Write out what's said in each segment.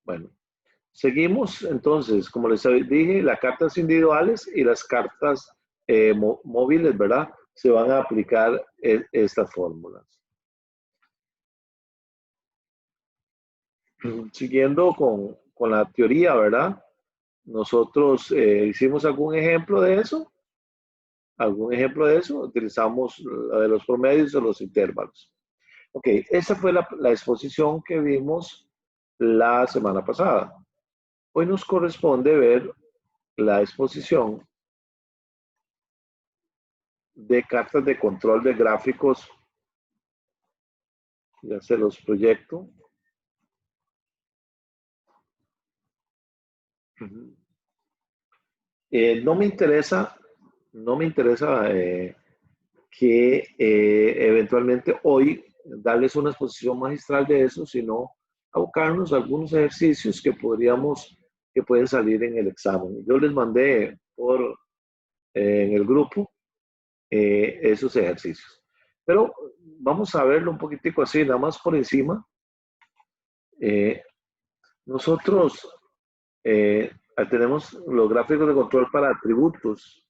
Bueno, seguimos entonces, como les dije, las cartas individuales y las cartas móviles, ¿verdad? Se van a aplicar estas fórmulas. Siguiendo con la teoría, ¿verdad? Nosotros hicimos algún ejemplo de eso. Utilizamos la de los promedios o los intervalos. Ok, esa fue la exposición que vimos la semana pasada. Hoy nos corresponde ver la exposición de cartas de control de gráficos. Ya se los proyecto. No me interesa que eventualmente hoy darles una exposición magistral de eso, sino abocarnos a algunos ejercicios que pueden salir en el examen. Yo les mandé en el grupo esos ejercicios. Pero vamos a verlo un poquitico así, nada más por encima. Nosotros tenemos los gráficos de control para atributos.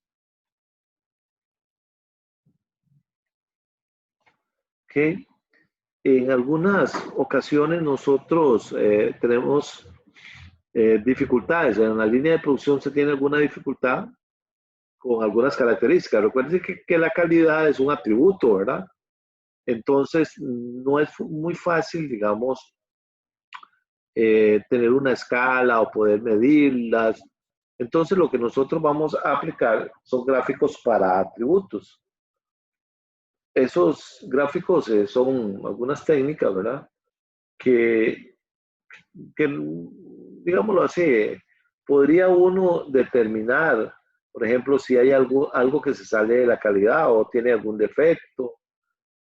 ¿Ok? En algunas ocasiones nosotros tenemos dificultades. En la línea de producción se tiene alguna dificultad con algunas características. Recuerden que la calidad es un atributo, ¿verdad? Entonces, no es muy fácil, digamos, tener una escala o poder medirlas. Entonces, lo que nosotros vamos a aplicar son gráficos para atributos. Esos gráficos son algunas técnicas, ¿verdad? Que digámoslo así, podría uno determinar, por ejemplo, si hay algo que se sale de la calidad o tiene algún defecto,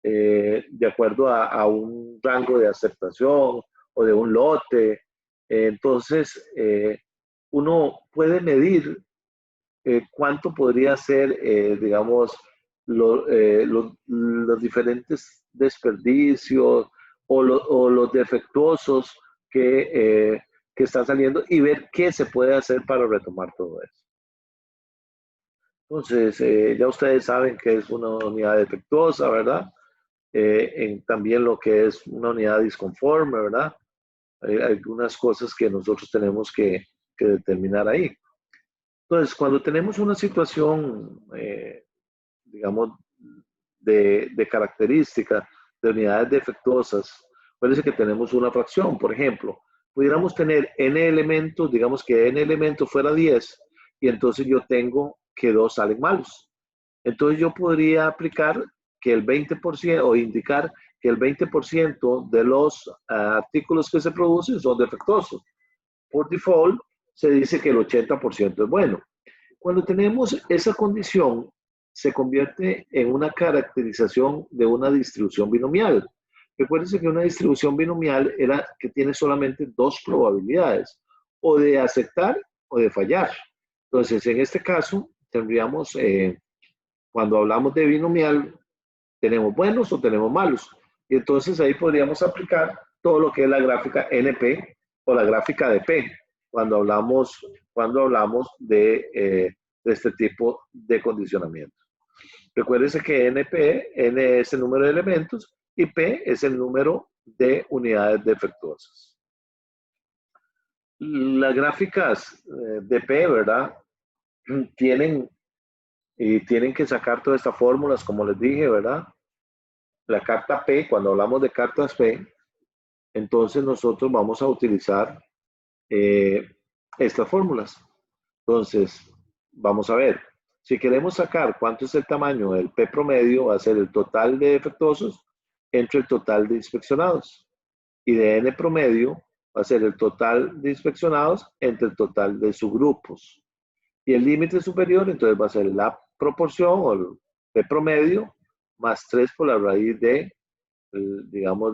de acuerdo a un rango de aceptación o de un lote. Entonces, uno puede medir cuánto podría ser, digamos, los diferentes desperdicios o los defectuosos que están saliendo y ver qué se puede hacer para retomar todo eso. Entonces, ya ustedes saben que es una unidad defectuosa, ¿verdad? También lo que es una unidad disconforme, ¿verdad? Hay algunas cosas que nosotros tenemos que determinar ahí. Entonces, cuando tenemos una situación, digamos, de características de unidades defectuosas, puede ser que tenemos una fracción, por ejemplo, pudiéramos tener n elementos, digamos que n elementos fuera 10, y entonces yo tengo que 2 salen malos. Entonces yo podría aplicar que el 20% o indicar que el 20% de los artículos que se producen son defectuosos. Por default, se dice que el 80% es bueno. Cuando tenemos esa condición, se convierte en una caracterización de una distribución binomial. Recuérdense que una distribución binomial era que tiene solamente 2 probabilidades, o de aceptar o de fallar. Entonces, en este caso, tendríamos, cuando hablamos de binomial, tenemos buenos o tenemos malos. Y entonces ahí podríamos aplicar todo lo que es la gráfica NP o la gráfica de P cuando hablamos de este tipo de condicionamiento. Recuérdense que N es el número de elementos y P es el número de unidades defectuosas. Las gráficas de P, ¿verdad? Tienen que sacar todas estas fórmulas, como les dije, ¿verdad? La carta P, cuando hablamos de cartas P, entonces nosotros vamos a utilizar estas fórmulas. Entonces, vamos a ver. Si queremos sacar cuánto es el tamaño del P promedio, va a ser el total de defectuosos entre el total de inspeccionados. Y de N promedio va a ser el total de inspeccionados entre el total de subgrupos. Y el límite superior, entonces va a ser la proporción o el P promedio más 3 por la raíz de, digamos,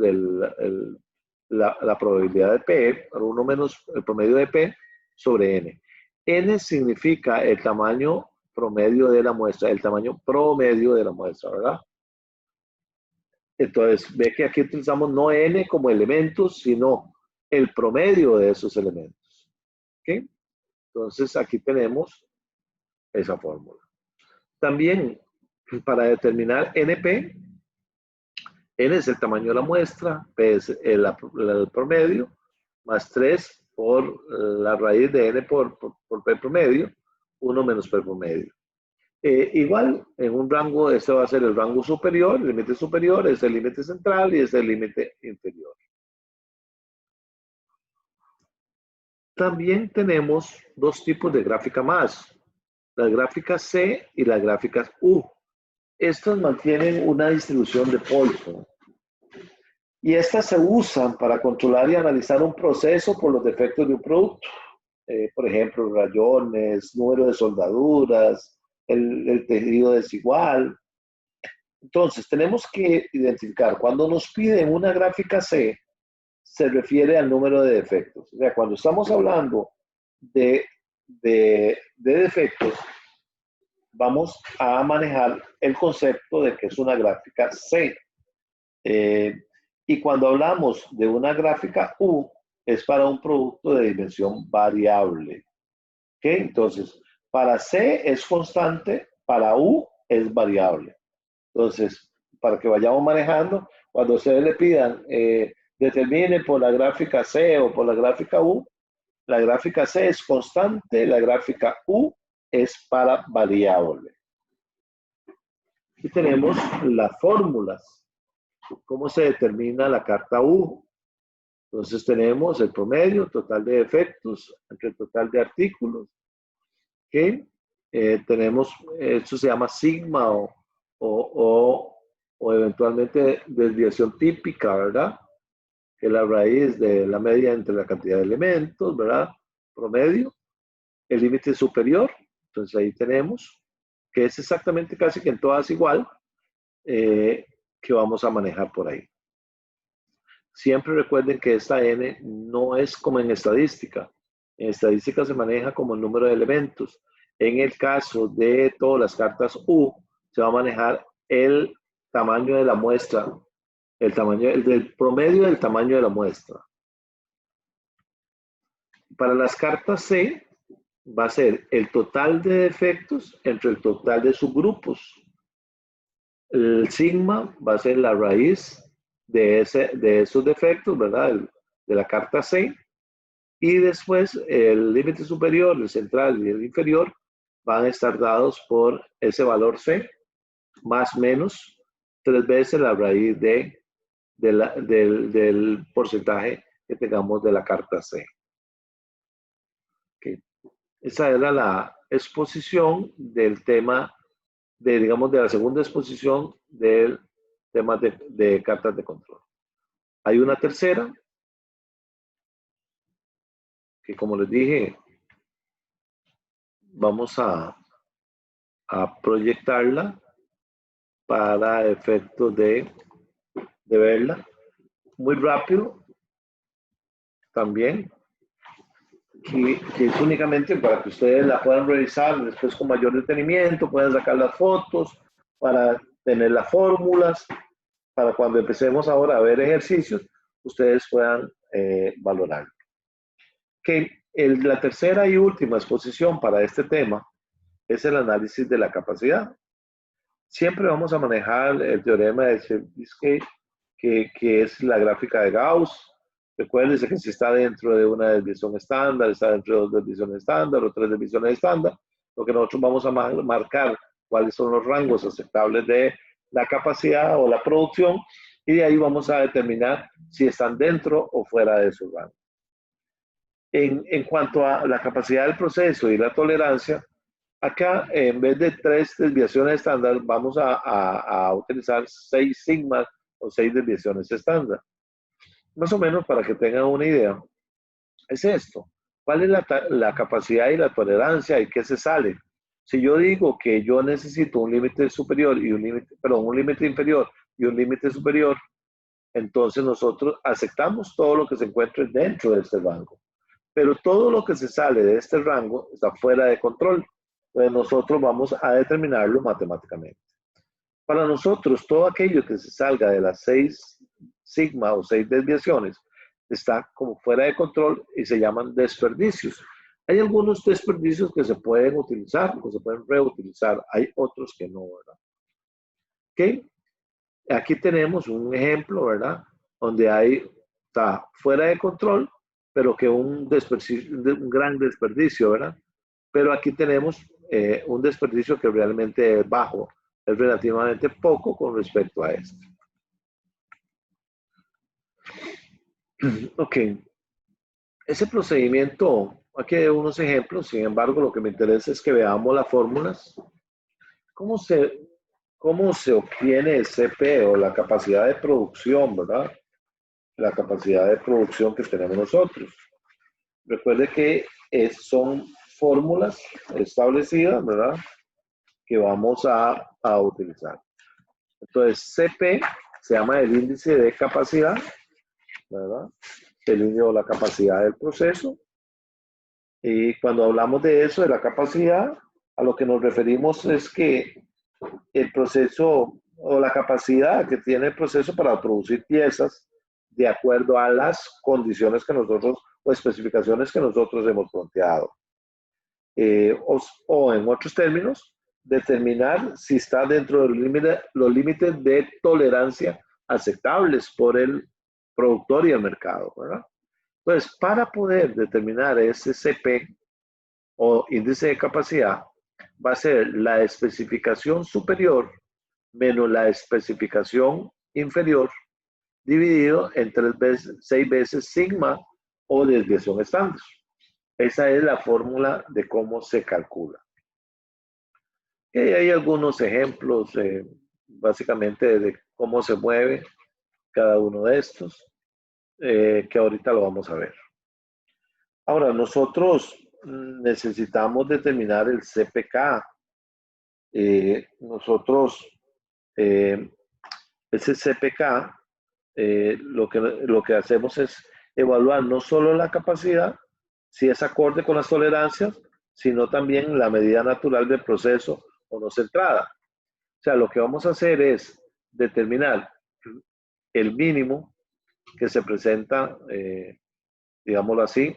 la probabilidad de P, 1 menos el promedio de P sobre N. N significa el tamaño promedio de la muestra, el tamaño promedio de la muestra, ¿verdad? Entonces, ve que aquí utilizamos no N como elementos, sino el promedio de esos elementos. ¿Ok? Entonces, aquí tenemos esa fórmula. También, para determinar NP, N es el tamaño de la muestra, P es el promedio, más 3 por la raíz de N por P promedio, 1 menos P promedio. Igual, en un rango, este va a ser el rango superior, el límite superior es el límite central y es el límite inferior. También tenemos dos tipos de gráfica más, las gráficas C y las gráficas U. Estas mantienen una distribución de Poisson. Y estas se usan para controlar y analizar un proceso por los defectos de un producto. Por ejemplo, rayones, número de soldaduras, el tejido desigual. Entonces, tenemos que identificar, cuando nos piden una gráfica C, se refiere al número de defectos. O sea, cuando estamos hablando de defectos, vamos a manejar el concepto de que es una gráfica C. Y cuando hablamos de una gráfica U, es para un producto de dimensión variable. ¿Ok? Entonces, para C es constante, para U es variable. Entonces, para que vayamos manejando, cuando ustedes le pidan, determine por la gráfica C o por la gráfica U, la gráfica C es constante, la gráfica U es para variable. Y tenemos las fórmulas. ¿Cómo se determina la carta U? Entonces tenemos el promedio, total de defectos, entre el total de artículos. ¿Okay? Tenemos, esto se llama sigma o eventualmente desviación típica, ¿verdad? Que es la raíz de la media entre la cantidad de elementos, ¿verdad? Promedio. El límite superior, entonces ahí tenemos, que es exactamente casi que en todas igual, que vamos a manejar por ahí. Siempre recuerden que esta N no es como en estadística. En estadística se maneja como el número de elementos. En el caso de todas las cartas U, se va a manejar el tamaño de la muestra, del promedio del tamaño de la muestra. Para las cartas C, va a ser el total de defectos entre el total de subgrupos. El sigma va a ser la raíz de esos defectos, ¿verdad? De la carta C. Y después el límite superior, el central y el inferior van a estar dados por ese valor C, más menos 3 veces la raíz del porcentaje que tengamos de la carta C. Okay. Esa era la exposición del tema, digamos, de la segunda exposición del tema de cartas de control. Hay una tercera, que como les dije, vamos a proyectarla para efectos de verla. Muy rápido también, que es únicamente para que ustedes la puedan revisar después con mayor detenimiento, puedan sacar las fotos, para tener las fórmulas, para cuando empecemos ahora a ver ejercicios, ustedes puedan valorar. La tercera y última exposición para este tema es el análisis de la capacidad. Siempre vamos a manejar el teorema de Chebyshev, que es la gráfica de Gauss. Recuérdense que si está dentro de una desviación estándar, está dentro de dos desviaciones estándar o tres desviaciones estándar, lo que nosotros vamos a marcar cuáles son los rangos aceptables de la capacidad o la producción, y de ahí vamos a determinar si están dentro o fuera de su rango. En cuanto a la capacidad del proceso y la tolerancia, acá en vez de 3 desviaciones estándar, vamos a utilizar 6 sigmas o 6 desviaciones estándar. Más o menos para que tengan una idea, es esto. ¿Cuál es la capacidad y la tolerancia y qué se sale? Si yo digo que yo necesito un límite superior y un límite inferior y un límite superior, entonces nosotros aceptamos todo lo que se encuentre dentro de este rango. Pero todo lo que se sale de este rango está fuera de control. Entonces nosotros vamos a determinarlo matemáticamente. Para nosotros, todo aquello que se salga de las 6 sigma o 6 desviaciones está como fuera de control y se llaman desperdicios. Hay algunos desperdicios que se pueden utilizar o se pueden reutilizar, hay otros que no, ¿verdad? ¿Ok? Aquí tenemos un ejemplo, ¿verdad? Donde está fuera de control, pero que un gran desperdicio, ¿verdad? Pero aquí tenemos un desperdicio que realmente es bajo, es relativamente poco con respecto a esto. Ok, ese procedimiento, aquí hay unos ejemplos, sin embargo, lo que me interesa es que veamos las fórmulas. ¿Cómo se, cómo se obtiene el CP o la capacidad de producción, ¿verdad? La capacidad de producción que tenemos nosotros. Recuerde que son fórmulas establecidas, ¿verdad? Que vamos a utilizar. Entonces, CP se llama el índice de capacidad, ¿verdad? El índice de la capacidad del proceso. Y cuando hablamos de eso, de la capacidad, a lo que nos referimos es que el proceso o la capacidad que tiene el proceso para producir piezas de acuerdo a las condiciones que nosotros o especificaciones que nosotros hemos planteado. O en otros términos, determinar si está dentro de los límites de tolerancia aceptables por el productor y el mercado, ¿verdad? Entonces, para poder determinar ese CP o índice de capacidad, va a ser la especificación superior menos la especificación inferior dividido en 6 veces sigma o desviación estándar. Esa es la fórmula de cómo se calcula. Y hay algunos ejemplos, básicamente, de cómo se mueve cada uno de estos, que ahorita lo vamos a ver. Ahora, nosotros necesitamos determinar el CPK. Nosotros, ese CPK, lo que hacemos es evaluar no solo la capacidad, si es acorde con las tolerancias, sino también la medida natural del proceso o no centrada. O sea, lo que vamos a hacer es determinar el mínimo que se presenta, digámoslo así,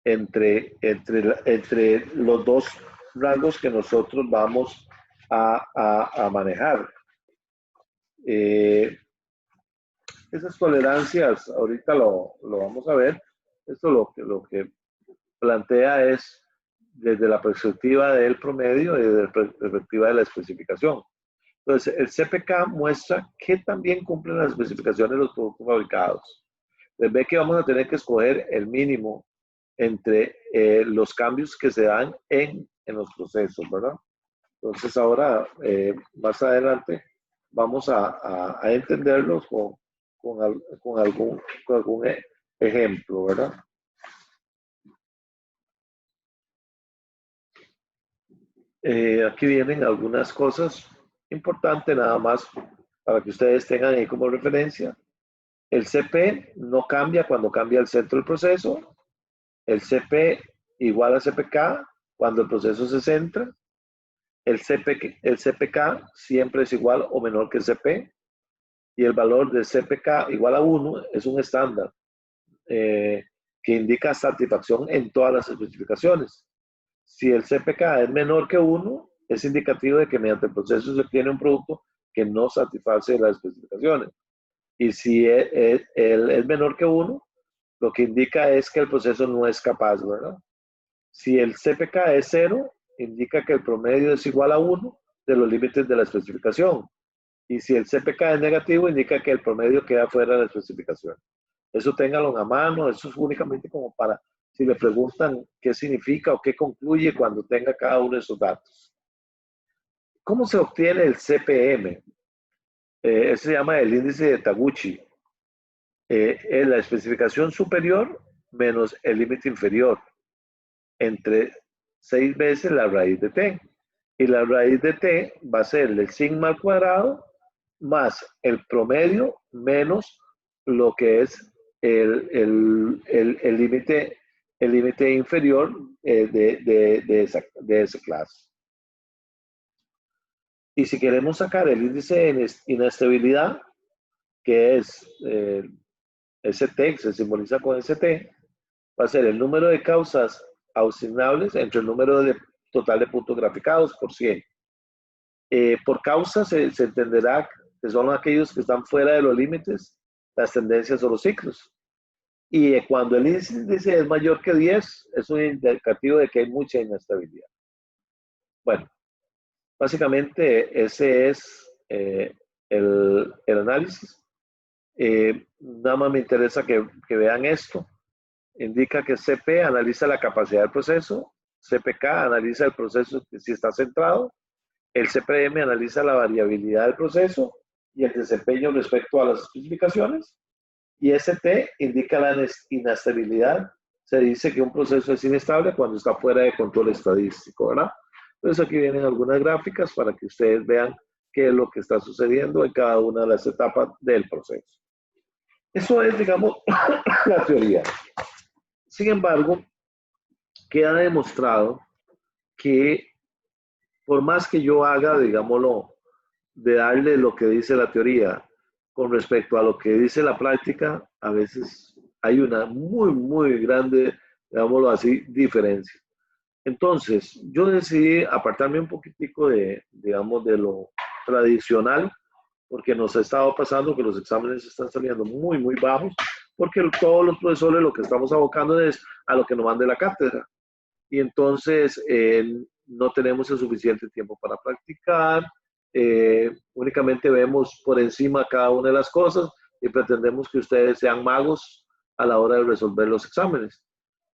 entre los dos rangos que nosotros vamos a manejar. Esas tolerancias, ahorita lo vamos a ver, esto lo que plantea es desde la perspectiva del promedio y desde la perspectiva de la especificación. Entonces, el CPK muestra que también cumplen las especificaciones de los productos fabricados. Entonces, ve que vamos a tener que escoger el mínimo entre los cambios que se dan en los procesos, ¿verdad? Entonces, ahora, más adelante, vamos a entenderlos con algún ejemplo, ¿verdad? Aquí vienen algunas cosas importantes nada más para que ustedes tengan ahí como referencia. El CP no cambia cuando cambia el centro del proceso. El CP igual a CPK cuando el proceso se centra. El CPK siempre es igual o menor que el CP. Y el valor de CPK igual a 1 es un estándar que indica satisfacción en todas las especificaciones. Si el CPK es menor que 1, es indicativo de que mediante el proceso se obtiene un producto que no satisface las especificaciones. Y si es menor que 1, lo que indica es que el proceso no es capaz, ¿verdad? Si el CPK es 0, indica que el promedio es igual a 1 de los límites de la especificación. Y si el CPK es negativo, indica que el promedio queda fuera de la especificación. Eso téngalo a mano, eso es únicamente como para, si le preguntan qué significa o qué concluye cuando tenga cada uno de esos datos. ¿Cómo se obtiene el CPM? Ese se llama el índice de Taguchi. Es la especificación superior menos el límite inferior, entre 6 veces la raíz de t. Y la raíz de t va a ser el sigma al cuadrado más el promedio menos lo que es el límite inferior de esa clase. Y si queremos sacar el índice de inestabilidad, que es ST, que se simboliza con ST, va a ser el número de causas asignables entre el número total de puntos graficados por 100. Por causa se entenderá que son aquellos que están fuera de los límites, las tendencias o los ciclos. Y cuando el índice es mayor que 10, es un indicativo de que hay mucha inestabilidad. Bueno, básicamente ese es el análisis. Nada más me interesa que vean esto. Indica que CP analiza la capacidad del proceso, CPK analiza el proceso si está centrado, el CPM analiza la variabilidad del proceso y el desempeño respecto a las especificaciones, y ST indica la inestabilidad. Se dice que un proceso es inestable cuando está fuera de control estadístico, ¿verdad? Entonces aquí vienen algunas gráficas para que ustedes vean qué es lo que está sucediendo en cada una de las etapas del proceso. Eso es, digamos, la teoría. Sin embargo, queda demostrado que por más que yo haga, digámoslo, de darle lo que dice la teoría con respecto a lo que dice la práctica, a veces hay una muy grande, digámoslo así, diferencia. Entonces, yo decidí apartarme un poquitico de, digamos, de lo tradicional, porque nos ha estado pasando que los exámenes están saliendo muy bajos, porque todos los profesores lo que estamos abocando es a lo que nos mande la cátedra. Y entonces no tenemos el suficiente tiempo para practicar, únicamente vemos por encima cada una de las cosas y pretendemos que ustedes sean magos a la hora de resolver los exámenes.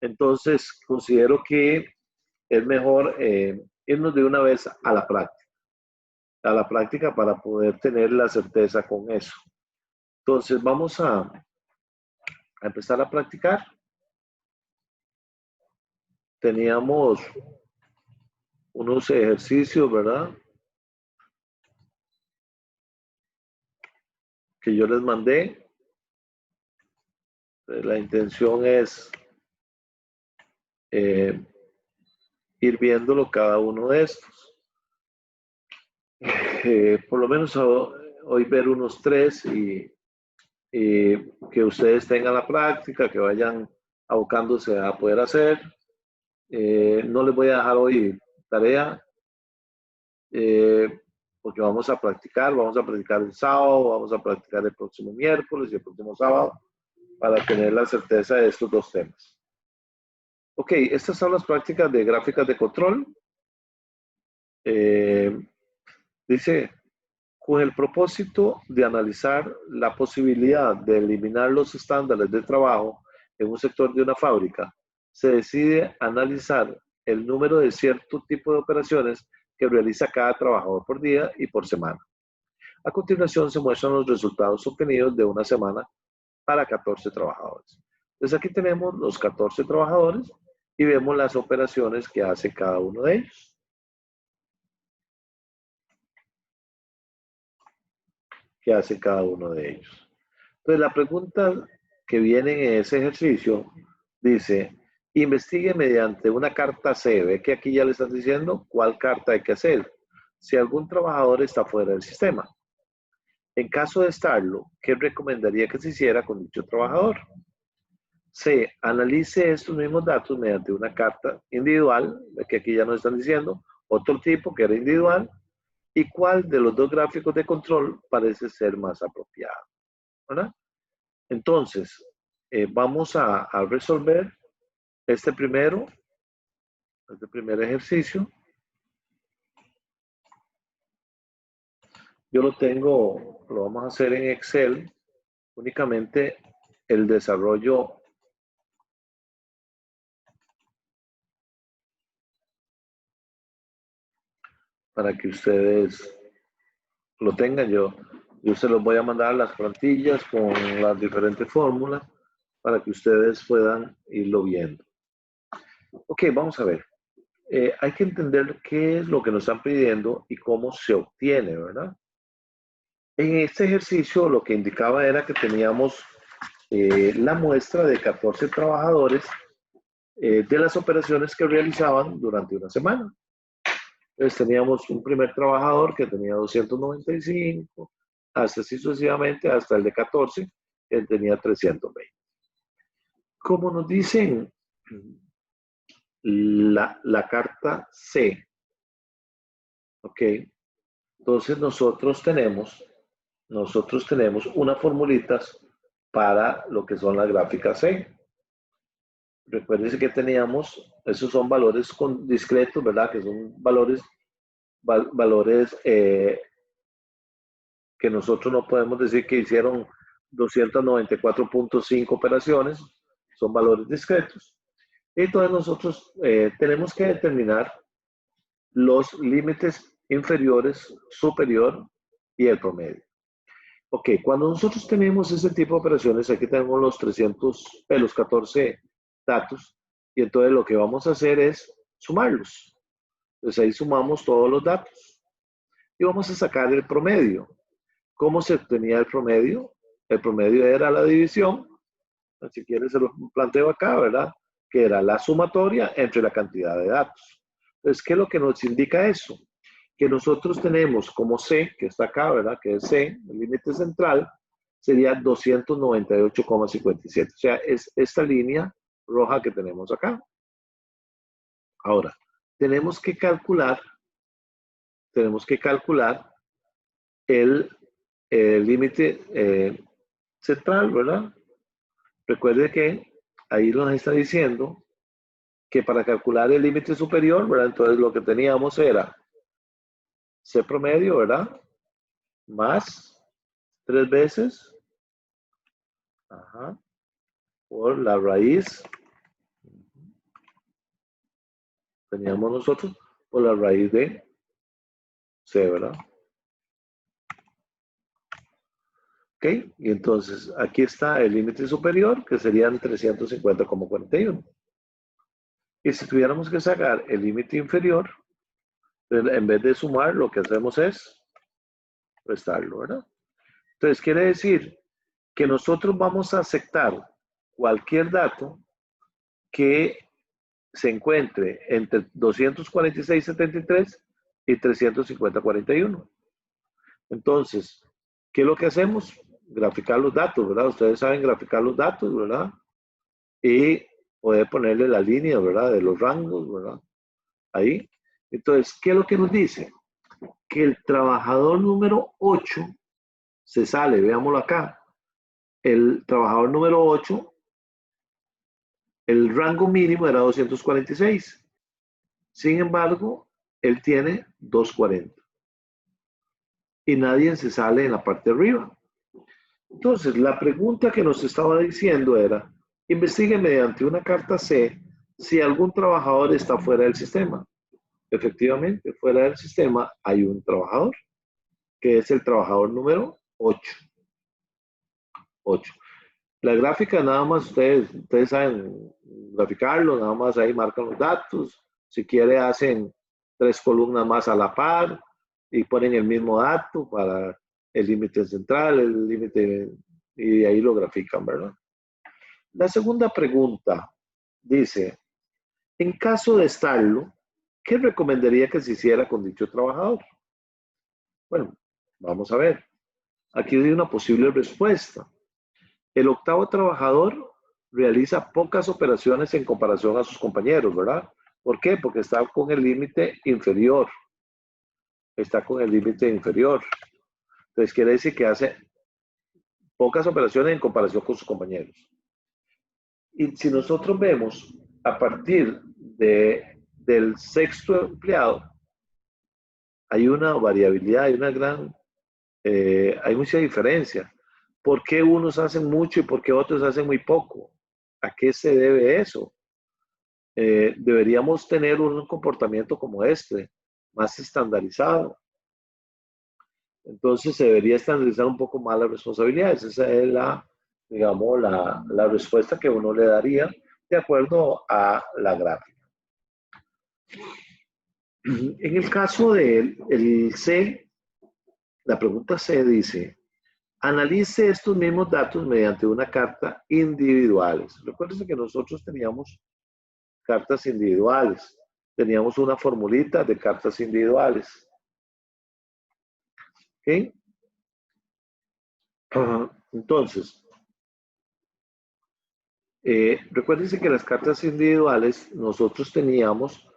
Entonces, considero que es mejor irnos de una vez a la práctica para poder tener la certeza con eso. Entonces, vamos a empezar a practicar. Teníamos unos ejercicios, ¿verdad? Que yo les mandé. La intención es ir viéndolo cada uno de estos. Por lo menos hoy ver unos 3 y que ustedes tengan la práctica, que vayan abocándose a poder hacer. No les voy a dejar hoy tarea, porque vamos a practicar el sábado, vamos a practicar el próximo miércoles y el próximo sábado para tener la certeza de estos dos temas. Ok, estas son las prácticas de gráficas de control. Dice, con el propósito de analizar la posibilidad de eliminar los estándares de trabajo en un sector de una fábrica, se decide analizar el número de cierto tipo de operaciones que realiza cada trabajador por día y por semana. A continuación se muestran los resultados obtenidos de una semana para 14 trabajadores. Entonces aquí tenemos los 14 trabajadores y vemos las operaciones que hace cada uno de ellos. Entonces la pregunta que viene en ese ejercicio dice, investigue mediante una carta C. Ve que aquí ya le están diciendo cuál carta hay que hacer. Si algún trabajador está fuera del sistema. En caso de estarlo, ¿qué recomendaría que se hiciera con dicho trabajador? C. Analice estos mismos datos mediante una carta individual, que aquí ya nos están diciendo, otro tipo que era individual, y cuál de los dos gráficos de control parece ser más apropiado, ¿verdad? Entonces, vamos a resolver este primer ejercicio. Yo lo vamos a hacer en Excel, únicamente el desarrollo para que ustedes lo tengan. Yo se los voy a mandar las plantillas con las diferentes fórmulas para que ustedes puedan irlo viendo. Ok, vamos a ver. Hay que entender qué es lo que nos están pidiendo y cómo se obtiene, ¿verdad? En este ejercicio lo que indicaba era que teníamos la muestra de 14 trabajadores de las operaciones que realizaban durante una semana. Entonces teníamos un primer trabajador que tenía 295, hasta así sucesivamente, hasta el de 14, él tenía 320. Como nos dicen la carta C, ¿ok? Entonces nosotros tenemos unas formulitas para lo que son las gráficas C. Recuérdense que teníamos, esos son valores discretos, ¿verdad? Que son valores que nosotros no podemos decir que hicieron 294.5 operaciones, son valores discretos. Entonces nosotros tenemos que determinar los límites inferiores, superior y el promedio. Ok, cuando nosotros tenemos ese tipo de operaciones, aquí tenemos los 14 datos, y entonces lo que vamos a hacer es sumarlos. Entonces ahí sumamos todos los datos y vamos a sacar el promedio. ¿Cómo se obtenía el promedio? El promedio era la división, si quieres se lo planteo acá, ¿verdad? Que era la sumatoria entre la cantidad de datos. Entonces, ¿qué es lo que nos indica eso? Que nosotros tenemos como C, que está acá, ¿verdad? Que es C, el límite central, sería 298,57. O sea, es esta línea roja que tenemos acá. Ahora, tenemos que calcular el límite central, ¿verdad? Recuerde que ahí nos está diciendo que para calcular el límite superior, ¿verdad? Entonces lo que teníamos era C promedio, ¿verdad? Más 3 veces, ajá, por la raíz, teníamos nosotros, por la raíz de C, ¿verdad? Ok, y entonces aquí está el límite superior, que serían 350,41. Y si tuviéramos que sacar el límite inferior, en vez de sumar, lo que hacemos es restarlo, ¿verdad? Entonces quiere decir que nosotros vamos a aceptar cualquier dato que se encuentre entre 246,73 y 350,41. Entonces, ¿qué es lo que hacemos? Graficar los datos, ¿verdad? Ustedes saben graficar los datos, ¿verdad? Y poder ponerle la línea, ¿verdad? De los rangos, ¿verdad? Ahí. Entonces, ¿qué es lo que nos dice? Que el trabajador número 8 se sale, veámoslo acá. El trabajador número 8, el rango mínimo era 246. Sin embargo, él tiene 240. Y nadie se sale en la parte de arriba. Entonces, la pregunta que nos estaba diciendo era, investigue mediante una carta C si algún trabajador está fuera del sistema. Efectivamente, fuera del sistema hay un trabajador, que es el trabajador número 8. La gráfica nada más, ustedes saben graficarlo, nada más ahí marcan los datos. Si quiere hacen 3 columnas más a la par y ponen el mismo dato para el límite central, el límite, y ahí lo grafican, ¿verdad? La segunda pregunta dice, en caso de estarlo, ¿qué recomendaría que se hiciera con dicho trabajador? Bueno, vamos a ver. Aquí hay una posible respuesta. El octavo trabajador realiza pocas operaciones en comparación a sus compañeros, ¿verdad? ¿Por qué? Porque está con el límite inferior. Está con el límite inferior. Entonces quiere decir que hace pocas operaciones en comparación con sus compañeros. Y si nosotros vemos a partir del sexto empleado, hay una variabilidad, hay mucha diferencia. ¿Por qué unos hacen mucho y por qué otros hacen muy poco? ¿A qué se debe eso? Deberíamos tener un comportamiento como este, más estandarizado. Entonces se debería estandarizar un poco más las responsabilidades. Esa es digamos, la respuesta que uno le daría de acuerdo a la gráfica. En el caso del C, la pregunta C dice, analice estos mismos datos mediante una carta individuales. Recuérdense que nosotros teníamos cartas individuales. Teníamos una formulita de cartas individuales. ¿Ok? Entonces, Recuérdense que las cartas individuales nosotros teníamos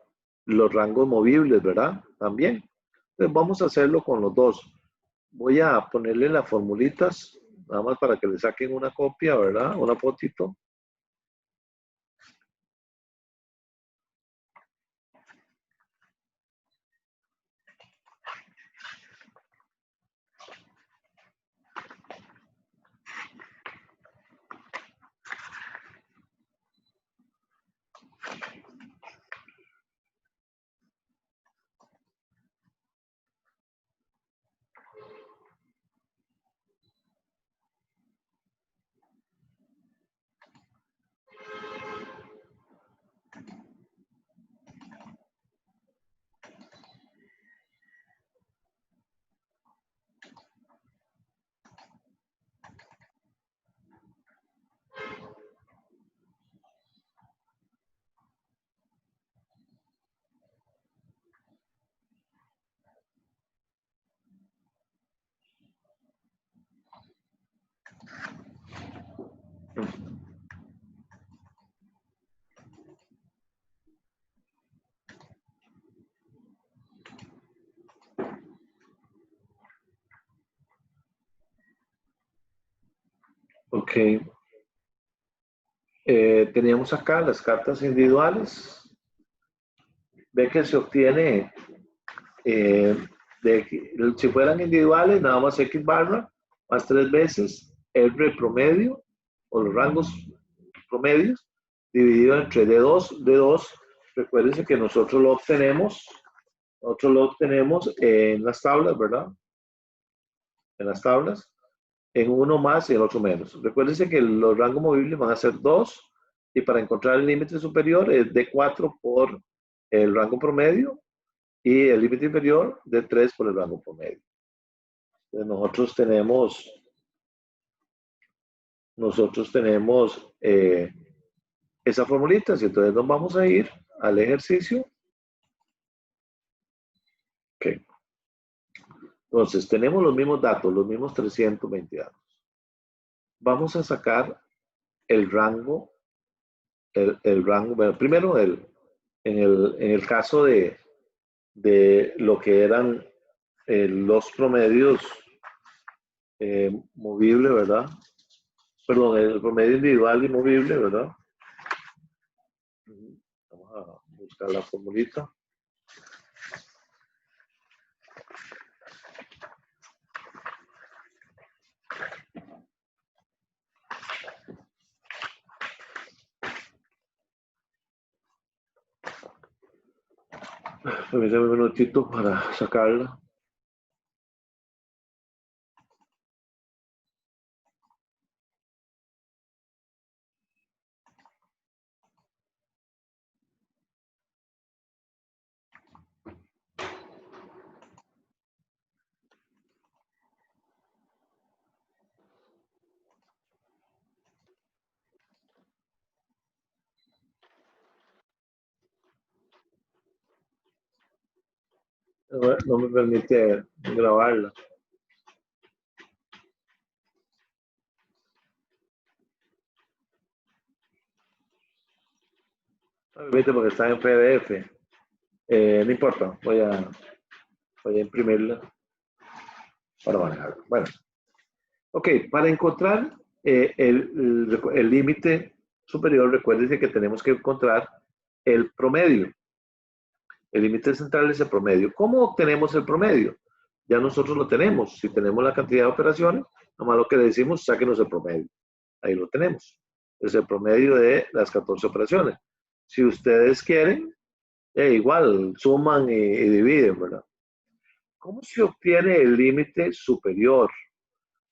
los rangos movibles, ¿verdad? También. Entonces vamos a hacerlo con los dos. Voy a ponerle las formulitas, nada más para que le saquen una copia, ¿verdad? Una fotito. Ok. Teníamos acá las cartas individuales. Ve que se obtiene, eh, si fueran individuales, nada más X barra, más 3 veces R promedio, o los rangos promedios, dividido entre D2. D2, recuérdense que nosotros lo obtenemos en las tablas, ¿verdad? En las tablas, en uno más y en otro menos. Recuérdense que los rangos movibles van a ser 2 y para encontrar el límite superior es D4 por el rango promedio y el límite inferior D3 por el rango promedio. Entonces nosotros tenemos esa formulita, y entonces nos vamos a ir al ejercicio. Okay. Entonces, tenemos los mismos datos, los mismos 320 datos. Vamos a sacar el rango, rango, bueno, primero en el caso de lo que eran los promedios movible, ¿verdad? Perdón, el promedio individual y movible, ¿verdad? Vamos a buscar la formulita. Permítame un minutito para sacarla. No me permite grabarla. No me permite porque está en PDF. No importa, voy a imprimirla para manejarla. Bueno, ok, para encontrar el límite superior, recuérdense que tenemos que encontrar el promedio. El límite central es el promedio. ¿Cómo obtenemos el promedio? Ya nosotros lo tenemos. Si tenemos la cantidad de operaciones, nomás lo que le decimos, sáquenos el promedio. Ahí lo tenemos. Es el promedio de las 14 operaciones. Si ustedes quieren, igual suman y dividen, ¿verdad? ¿Cómo se obtiene el límite superior?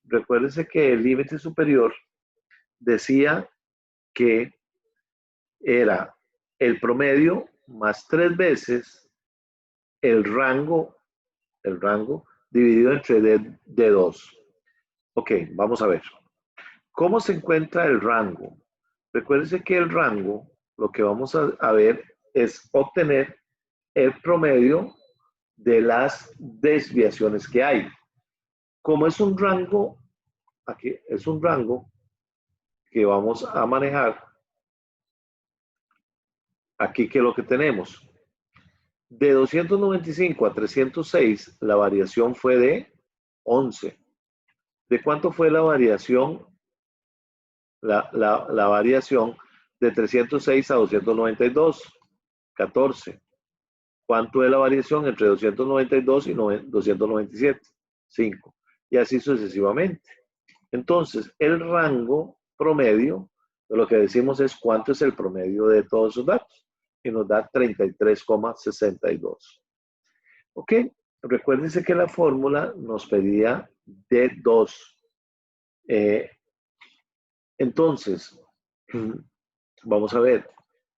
Recuérdense que el límite superior decía que era el promedio más 3 veces el rango dividido entre D2. Ok, vamos a ver. ¿Cómo se encuentra el rango? Recuérdense que el rango, lo que vamos a ver es obtener el promedio de las desviaciones que hay. Como es un rango, aquí es un rango que vamos a manejar, aquí, ¿qué es lo que tenemos? De 295 a 306, la variación fue de 11. ¿De cuánto fue la variación? La variación de 306 a 292, 14. ¿Cuánto es la variación entre 292 y 297? 5. Y así sucesivamente. Entonces, el rango promedio, lo que decimos es cuánto es el promedio de todos esos datos. Y nos da 33,62. ¿Ok? Recuérdense que la fórmula nos pedía D2. Entonces, vamos a ver.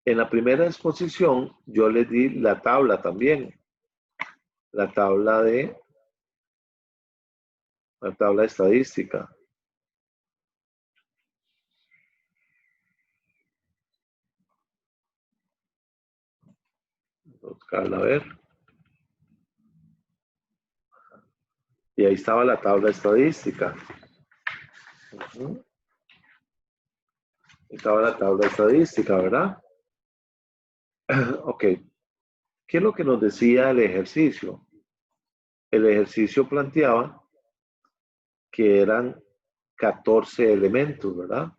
En la primera exposición yo le di la tabla también. La tabla estadística. Buscarla a ver. Y ahí estaba la tabla estadística. Estaba la tabla estadística, ¿verdad? Ok. ¿Qué es lo que nos decía el ejercicio? El ejercicio planteaba que eran 14 elementos, ¿verdad?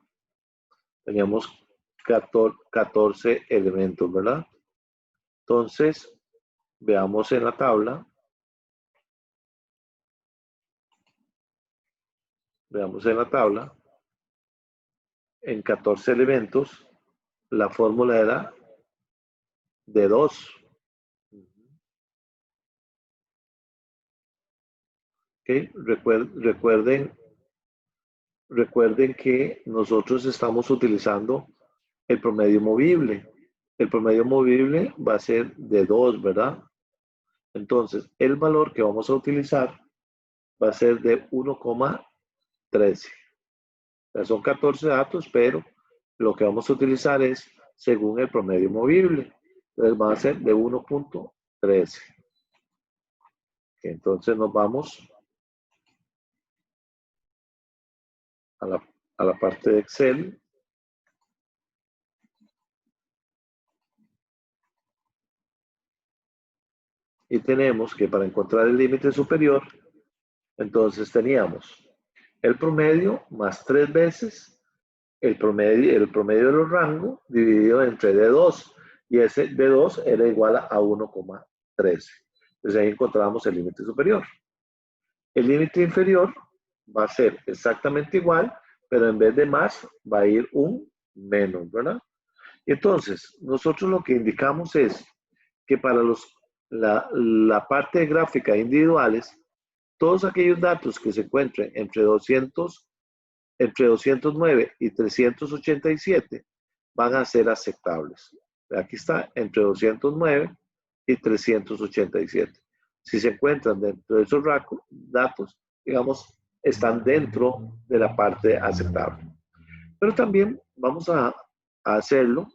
Teníamos 14 elementos, ¿verdad? Entonces, veamos en la tabla. Veamos en la tabla. En 14 elementos, la fórmula era de 2. ¿Okay? Recuerden que nosotros estamos utilizando el promedio movible. El promedio movible va a ser de 2, ¿verdad? Entonces, el valor que vamos a utilizar va a ser de 1,13. O sea, son 14 datos, pero lo que vamos a utilizar es según el promedio movible. Entonces, va a ser de 1,13. Entonces, nos vamos a la parte de Excel. Y tenemos que para encontrar el límite superior, entonces teníamos el promedio más 3 veces el promedio de los rangos dividido entre D2. Y ese D2 era igual a 1,13. Entonces ahí encontramos el límite superior. El límite inferior va a ser exactamente igual, pero en vez de más va a ir un menos, ¿verdad? Entonces, nosotros lo que indicamos es que para la parte de gráfica individuales, todos aquellos datos que se encuentren entre 209 y 387 van a ser aceptables. Aquí está, entre 209 y 387. Si se encuentran dentro de esos datos, digamos, están dentro de la parte aceptable. Pero también vamos a hacerlo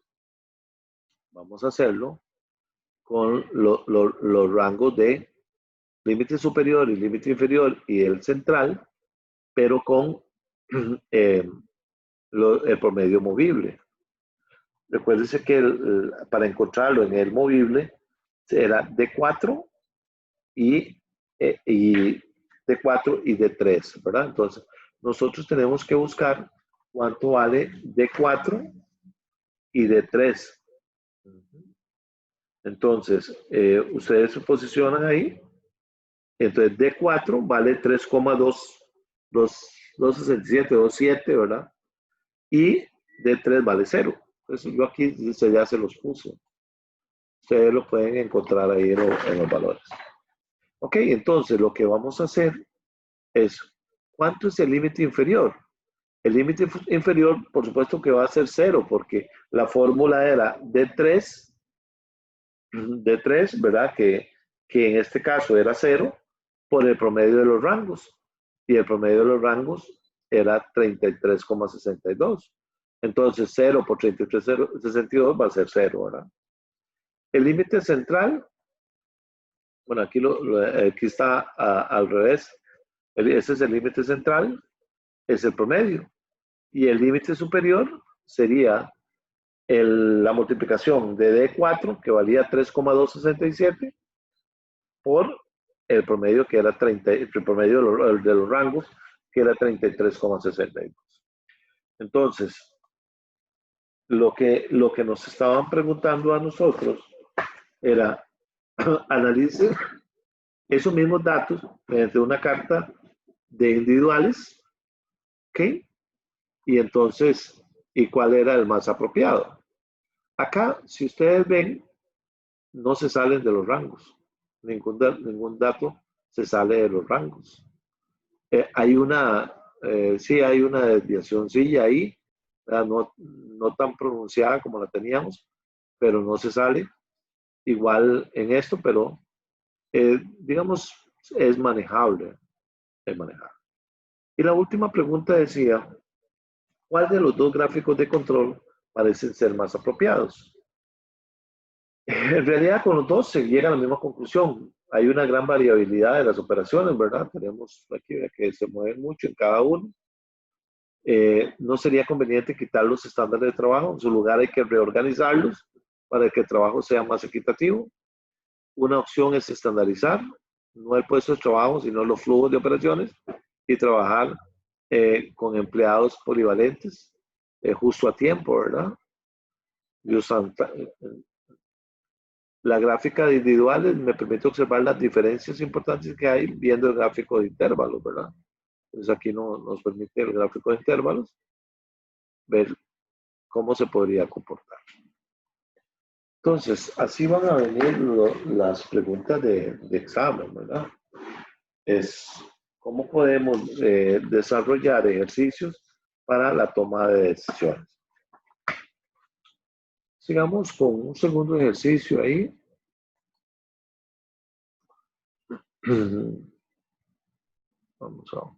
con los rangos de límite superior y límite inferior y el central, pero con el promedio movible. Recuérdense que para encontrarlo en el movible era D4 y D4 y D3, ¿verdad? Entonces, nosotros tenemos que buscar cuánto vale D4 y D3. Entonces, ustedes se posicionan ahí. Entonces, D4 vale 3,267, 27, ¿verdad? Y D3 vale 0. Entonces, yo aquí ya se los puse. Ustedes lo pueden encontrar ahí en los valores. Ok, entonces lo que vamos a hacer es, ¿cuánto es el límite inferior? El límite inferior, por supuesto que va a ser 0, porque la fórmula era D3, ¿verdad? Que en este caso era 0 por el promedio de los rangos. Y el promedio de los rangos era 33,62. Entonces 0 por 33,62 va a ser 0, ¿verdad? El límite central, bueno, aquí está al revés. Ese es el límite central, es el promedio. Y el límite superior sería la multiplicación de D4, que valía 3,267, por el promedio, que era 30, el promedio de los rangos, que era 33,62. Entonces, lo que nos estaban preguntando a nosotros era, analice esos mismos datos mediante una carta de individuales, ¿ok? Y entonces, ¿y cuál era el más apropiado? Acá, si ustedes ven, no se salen de los rangos. Ningún dato se sale de los rangos. Sí hay una desviación, sí, ahí, no tan pronunciada como la teníamos, pero no se sale igual en esto, pero digamos, es manejable, es manejable. Y la última pregunta decía, ¿cuál de los dos gráficos de control parecen ser más apropiados? En realidad, con los dos se llega a la misma conclusión. Hay una gran variabilidad de las operaciones, ¿verdad? Tenemos aquí que se mueven mucho en cada uno. No sería conveniente quitar los estándares de trabajo. En su lugar hay que reorganizarlos para que el trabajo sea más equitativo. Una opción es estandarizar, no el puesto de trabajo, sino los flujos de operaciones y trabajar con empleados polivalentes justo a tiempo, ¿verdad? La gráfica de individuales me permite observar las diferencias importantes que hay viendo el gráfico de intervalos, ¿verdad? Entonces aquí nos permite el gráfico de intervalos ver cómo se podría comportar. Entonces, así van a venir las preguntas de examen, ¿verdad? Es cómo podemos desarrollar ejercicios para la toma de decisiones. Sigamos con un segundo ejercicio ahí. Vamos a...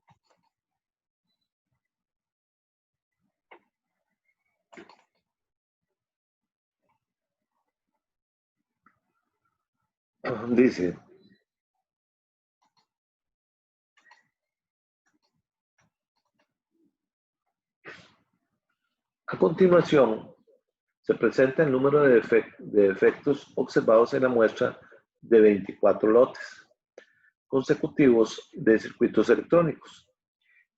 Dice, a continuación, se presenta el número de efectos observados en la muestra de 24 lotes consecutivos de circuitos electrónicos.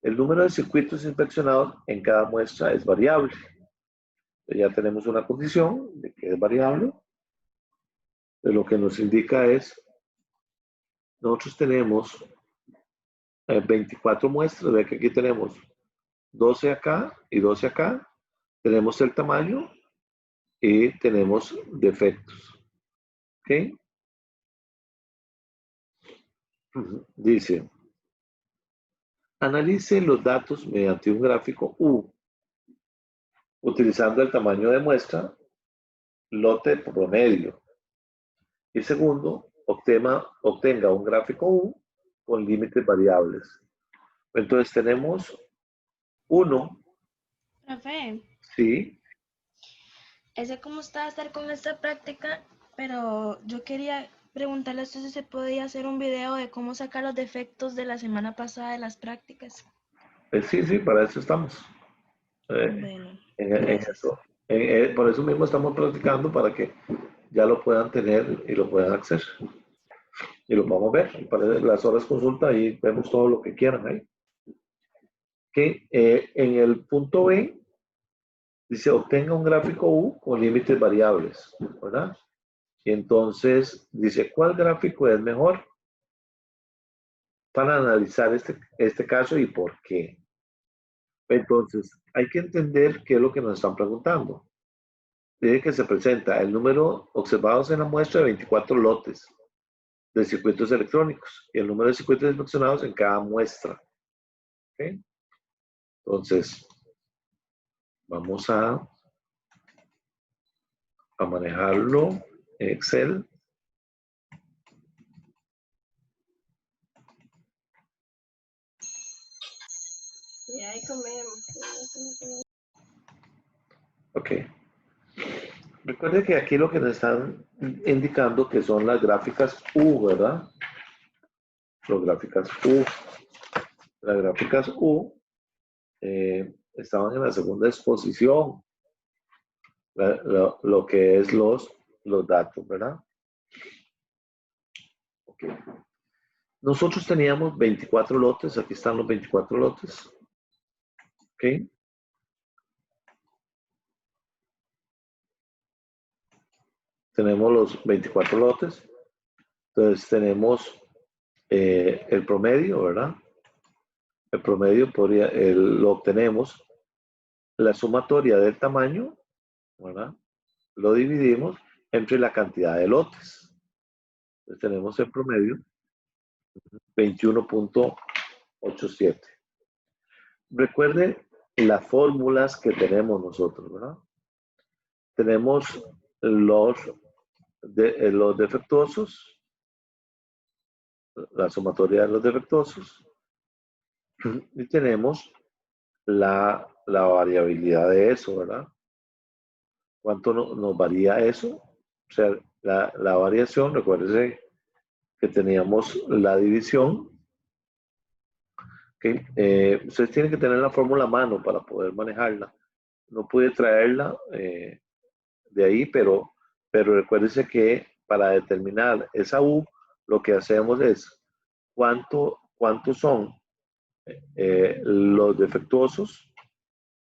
El número de circuitos inspeccionados en cada muestra es variable. Ya tenemos una condición de que es variable. Lo que nos indica es, nosotros tenemos 24 muestras, ve que aquí tenemos 12 acá y 12 acá. Tenemos el tamaño y tenemos defectos. ¿Ok? Dice, analice los datos mediante un gráfico U, utilizando el tamaño de muestra, lote promedio. Y segundo, obtenga un gráfico U con límites variables. Entonces tenemos 1, Profe, sí, ese cómo está estar con esta práctica, pero yo quería preguntarle a usted si se podía hacer un video de cómo sacar los defectos de la semana pasada de las prácticas. sí, para eso estamos. Bueno, En gracias. eso. Por eso mismo estamos practicando para que ya lo puedan tener y lo puedan acceder. Y lo vamos a ver. Para las horas consulta y vemos todo lo que quieran ahí. Que en el punto B dice obtenga un gráfico U con límites variables, ¿verdad? Y entonces dice, ¿cuál gráfico es mejor para analizar este caso y por qué? Entonces, hay que entender qué es lo que nos están preguntando. Dice que se presenta el número observados en la muestra de 24 lotes de circuitos electrónicos y el número de circuitos inspeccionados en cada muestra. ¿Okay? Entonces, vamos a manejarlo en Excel. Y ahí comemos. Ok. Recuerden que aquí lo que nos están indicando que son las gráficas U, ¿verdad? Las gráficas U. Las gráficas U estaban en la segunda exposición. lo que es los datos, ¿verdad? Ok. Nosotros teníamos 24 lotes, aquí están los 24 lotes. ¿Ok? Tenemos los 24 lotes. Entonces tenemos el promedio, ¿verdad? El promedio lo obtenemos, la sumatoria del tamaño, ¿verdad? Lo dividimos entre la cantidad de lotes. Entonces tenemos el promedio 21.87. Recuerden las fórmulas que tenemos nosotros, ¿verdad? Tenemos los defectuosos, la sumatoria de los defectuosos, y tenemos la variabilidad de eso, ¿verdad? ¿Cuánto nos varía eso? O sea, la variación, recuérdense que teníamos la división. ¿Okay? Ustedes tienen que tener la fórmula a mano para poder manejarla. No pude traerla de ahí, pero recuérdense que para determinar esa U, lo que hacemos es cuántos son los defectuosos,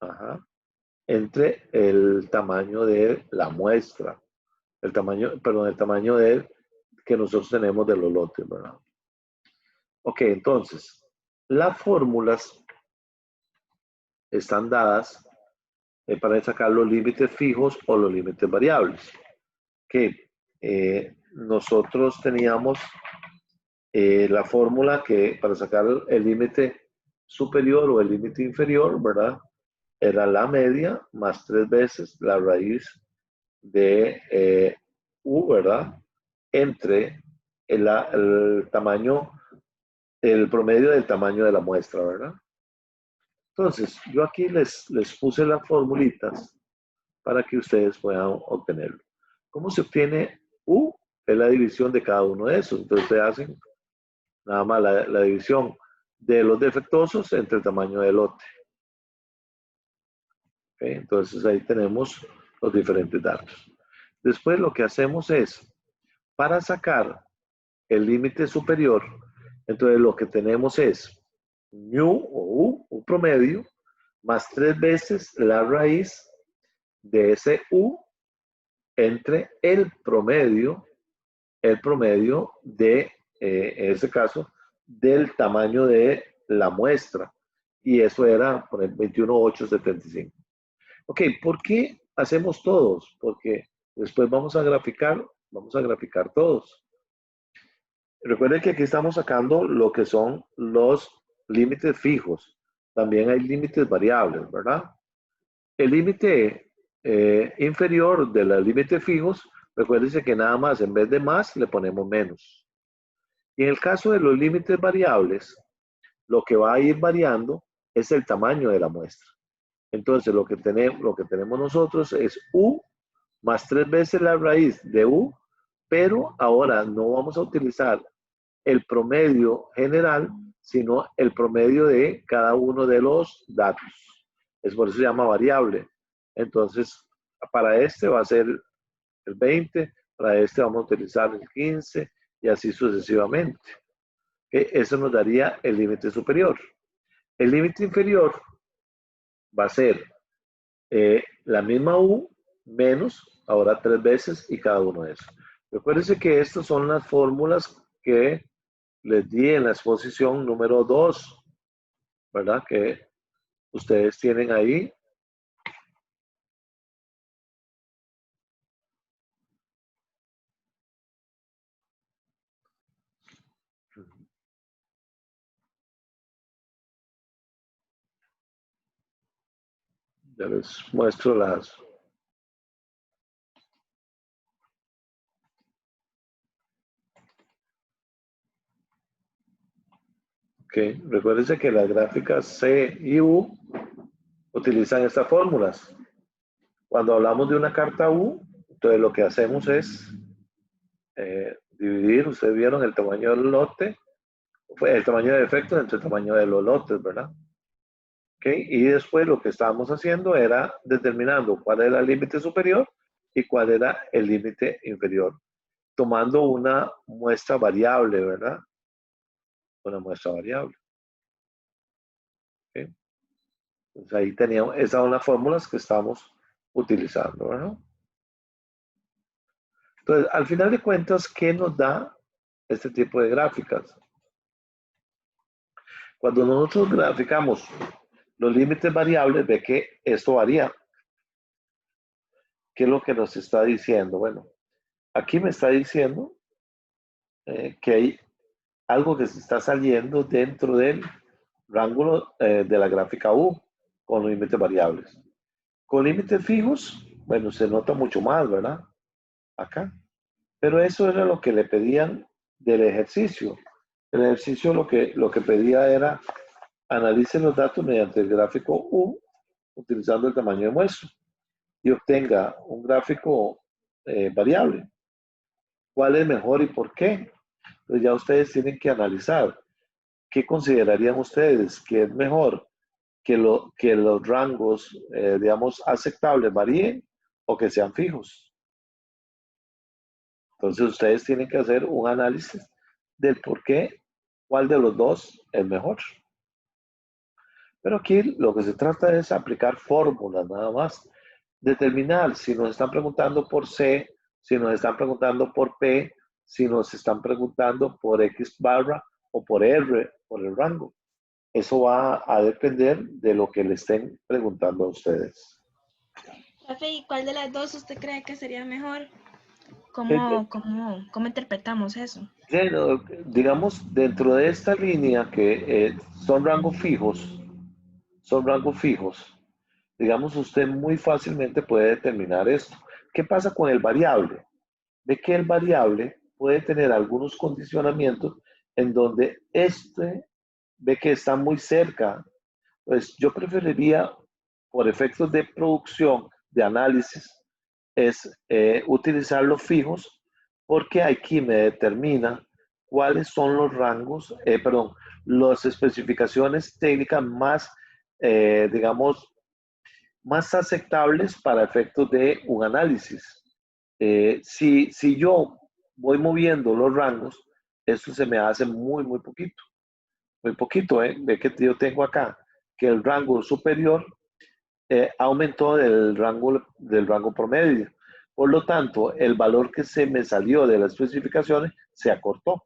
ajá, entre el tamaño de la muestra, el tamaño que nosotros tenemos de los lotes, ¿verdad? Ok, entonces, las fórmulas están dadas para sacar los límites fijos o los límites variables. Que nosotros teníamos la fórmula que para sacar el límite superior o el límite inferior, ¿verdad? Era la media más 3 veces la raíz de U, ¿verdad? Entre el tamaño, el promedio del tamaño de la muestra, ¿verdad? Entonces, yo aquí les puse las formulitas para que ustedes puedan obtenerlo. ¿Cómo se obtiene U? Es la división de cada uno de esos. Entonces, ustedes hacen nada más la división de los defectuosos entre el tamaño del lote. ¿Okay? Entonces, ahí tenemos los diferentes datos. Después, lo que hacemos es, para sacar el límite superior, entonces lo que tenemos es mu o U promedio, más 3 veces la raíz de ese U entre el promedio de, en este caso, del tamaño de la muestra. Y eso era, por ejemplo, 21.875. Ok, ¿por qué hacemos todos? Porque después vamos a graficar todos. Recuerden que aquí estamos sacando lo que son los límites fijos. También hay límites variables, ¿verdad? El límite inferior de los límites fijos, recuérdense que nada más en vez de más le ponemos menos. Y en el caso de los límites variables, lo que va a ir variando es el tamaño de la muestra. Entonces lo que tenemos nosotros es U más 3 veces la raíz de U, pero ahora no vamos a utilizar el promedio general, sino el promedio de cada uno de los datos. Es por eso se llama variable. Entonces, para este va a ser el 20, para este vamos a utilizar el 15 y así sucesivamente. Eso nos daría el límite superior. El límite inferior va a ser la misma U menos, ahora 3 veces y cada uno de esos. Recuérdense que estas son las fórmulas que les di en la exposición número 2, ¿verdad? Que ustedes tienen ahí. Ya les muestro las. Ok, recuérdense que las gráficas C y U utilizan estas fórmulas. Cuando hablamos de una carta U, entonces lo que hacemos es dividir, ustedes vieron el tamaño del lote, el tamaño de defecto entre el tamaño de los lotes, ¿verdad? ¿Ok? Y después lo que estábamos haciendo era determinando cuál era el límite superior y cuál era el límite inferior, tomando una muestra variable, ¿verdad? Una muestra variable. ¿Ok? Entonces ahí teníamos, esas son las fórmulas que estamos utilizando, ¿verdad? Entonces, al final de cuentas, ¿qué nos da este tipo de gráficas? Cuando nosotros graficamos los límites variables, ve que esto varía. ¿Qué es lo que nos está diciendo? Bueno, aquí me está diciendo que hay algo que se está saliendo dentro del rango de la gráfica U con los límites variables. Con límites fijos, bueno, se nota mucho más, ¿verdad? Acá. Pero eso era lo que le pedían del ejercicio. El ejercicio lo que pedía era analice los datos mediante el gráfico U utilizando el tamaño de muestra y obtenga un gráfico variable. ¿Cuál es mejor y por qué? Entonces ya ustedes tienen que analizar qué considerarían ustedes que es mejor que los rangos, digamos, aceptables varíen o que sean fijos. Entonces ustedes tienen que hacer un análisis del por qué, cuál de los dos es mejor. Pero aquí lo que se trata es aplicar fórmulas nada más. Determinar si nos están preguntando por C, si nos están preguntando por P, si nos están preguntando por X barra o por R, por el rango. Eso va a depender de lo que le estén preguntando a ustedes. Profe, ¿y cuál de las dos usted cree que sería mejor? Eh, ¿Cómo interpretamos eso? Digamos, dentro de esta línea que son rangos fijos, digamos, usted muy fácilmente puede determinar esto. ¿Qué pasa con el variable? Ve que el variable puede tener algunos condicionamientos en donde ve que está muy cerca. Pues yo preferiría, por efectos de producción, de análisis, es utilizar los fijos porque aquí me determina cuáles son los rangos, perdón, las especificaciones técnicas más, digamos, más aceptables para efectos de un análisis. Si yo voy moviendo los rangos, eso se me hace muy poquito. Muy poquito, ¿eh? Ve que yo tengo acá que el rango superior aumentó del rango promedio. Por lo tanto, el valor que se me salió de las especificaciones se acortó.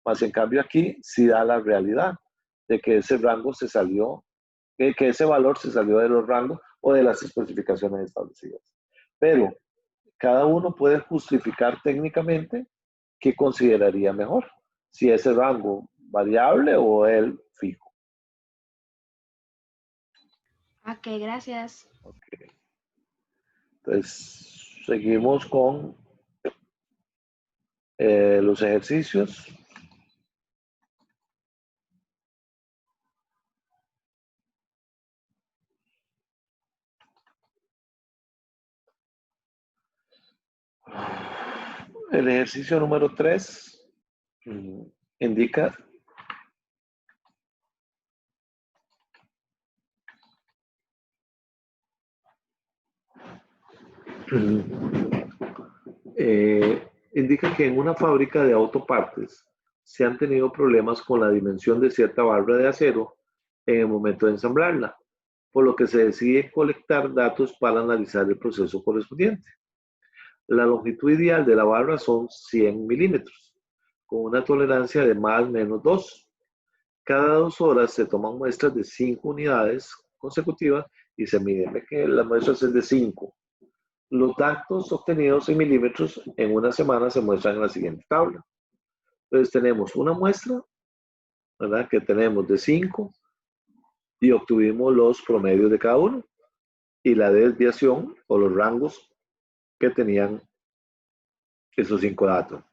Más en cambio aquí sí da la realidad de que ese rango se salió, que ese valor se salió de los rangos o de las especificaciones establecidas. Pero cada uno puede justificar técnicamente qué consideraría mejor, si ese rango variable o el fijo. Ok, gracias. Okay. Entonces, seguimos con los ejercicios. El ejercicio número 3 indica indica que en una fábrica de autopartes se han tenido problemas con la dimensión de cierta barra de acero en el momento de ensamblarla, por lo que se decide colectar datos para analizar el proceso correspondiente. La longitud ideal de la barra son 100 milímetros, con una tolerancia de más o menos 2. Cada 2 horas se toman muestras de 5 unidades consecutivas y se miden. Ve que las muestras es de 5. Los datos obtenidos en milímetros en una semana se muestran en la siguiente tabla. Entonces tenemos una muestra, ¿verdad? Que tenemos de 5 y obtuvimos los promedios de cada uno y la desviación o los rangos que tenían esos 5 datos.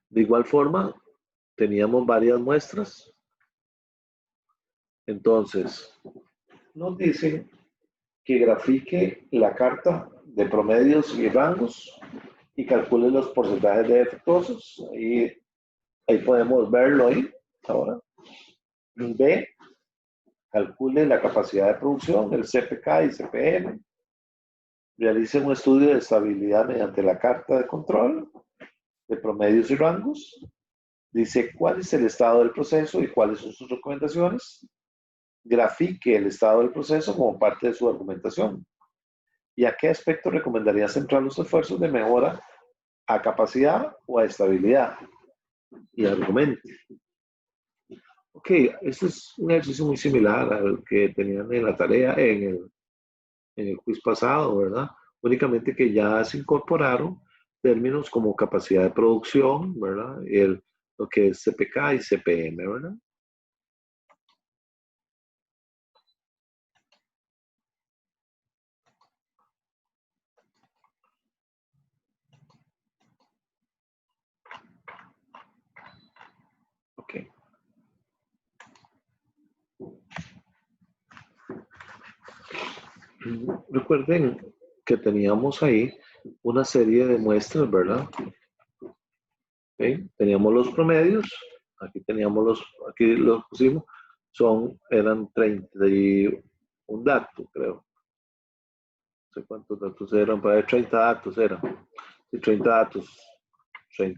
De igual forma, teníamos varias muestras. Entonces, nos dicen que grafique la carta de promedios y rangos y calcule los porcentajes de defectuosos. Ahí podemos verlo ahí ahora. B, calcule la capacidad de producción, el CPK y CPM, realice un estudio de estabilidad mediante la carta de control de promedios y rangos, dice cuál es el estado del proceso y cuáles son sus recomendaciones, grafique el estado del proceso como parte de su argumentación y a qué aspecto recomendaría centrar los esfuerzos de mejora a capacidad o a estabilidad y argumente. Ok, este es un ejercicio muy similar al que tenían en la tarea, en el quiz pasado, ¿verdad? Únicamente que ya se incorporaron términos como capacidad de producción, ¿verdad? Lo que es CPK y CPM, ¿verdad? Ok. Recuerden que teníamos ahí una serie de muestras, ¿verdad? ¿Okay? Teníamos los promedios, aquí los pusimos, eran 31 datos, creo. No sé cuántos datos eran, para 30 datos eran. Sí, 30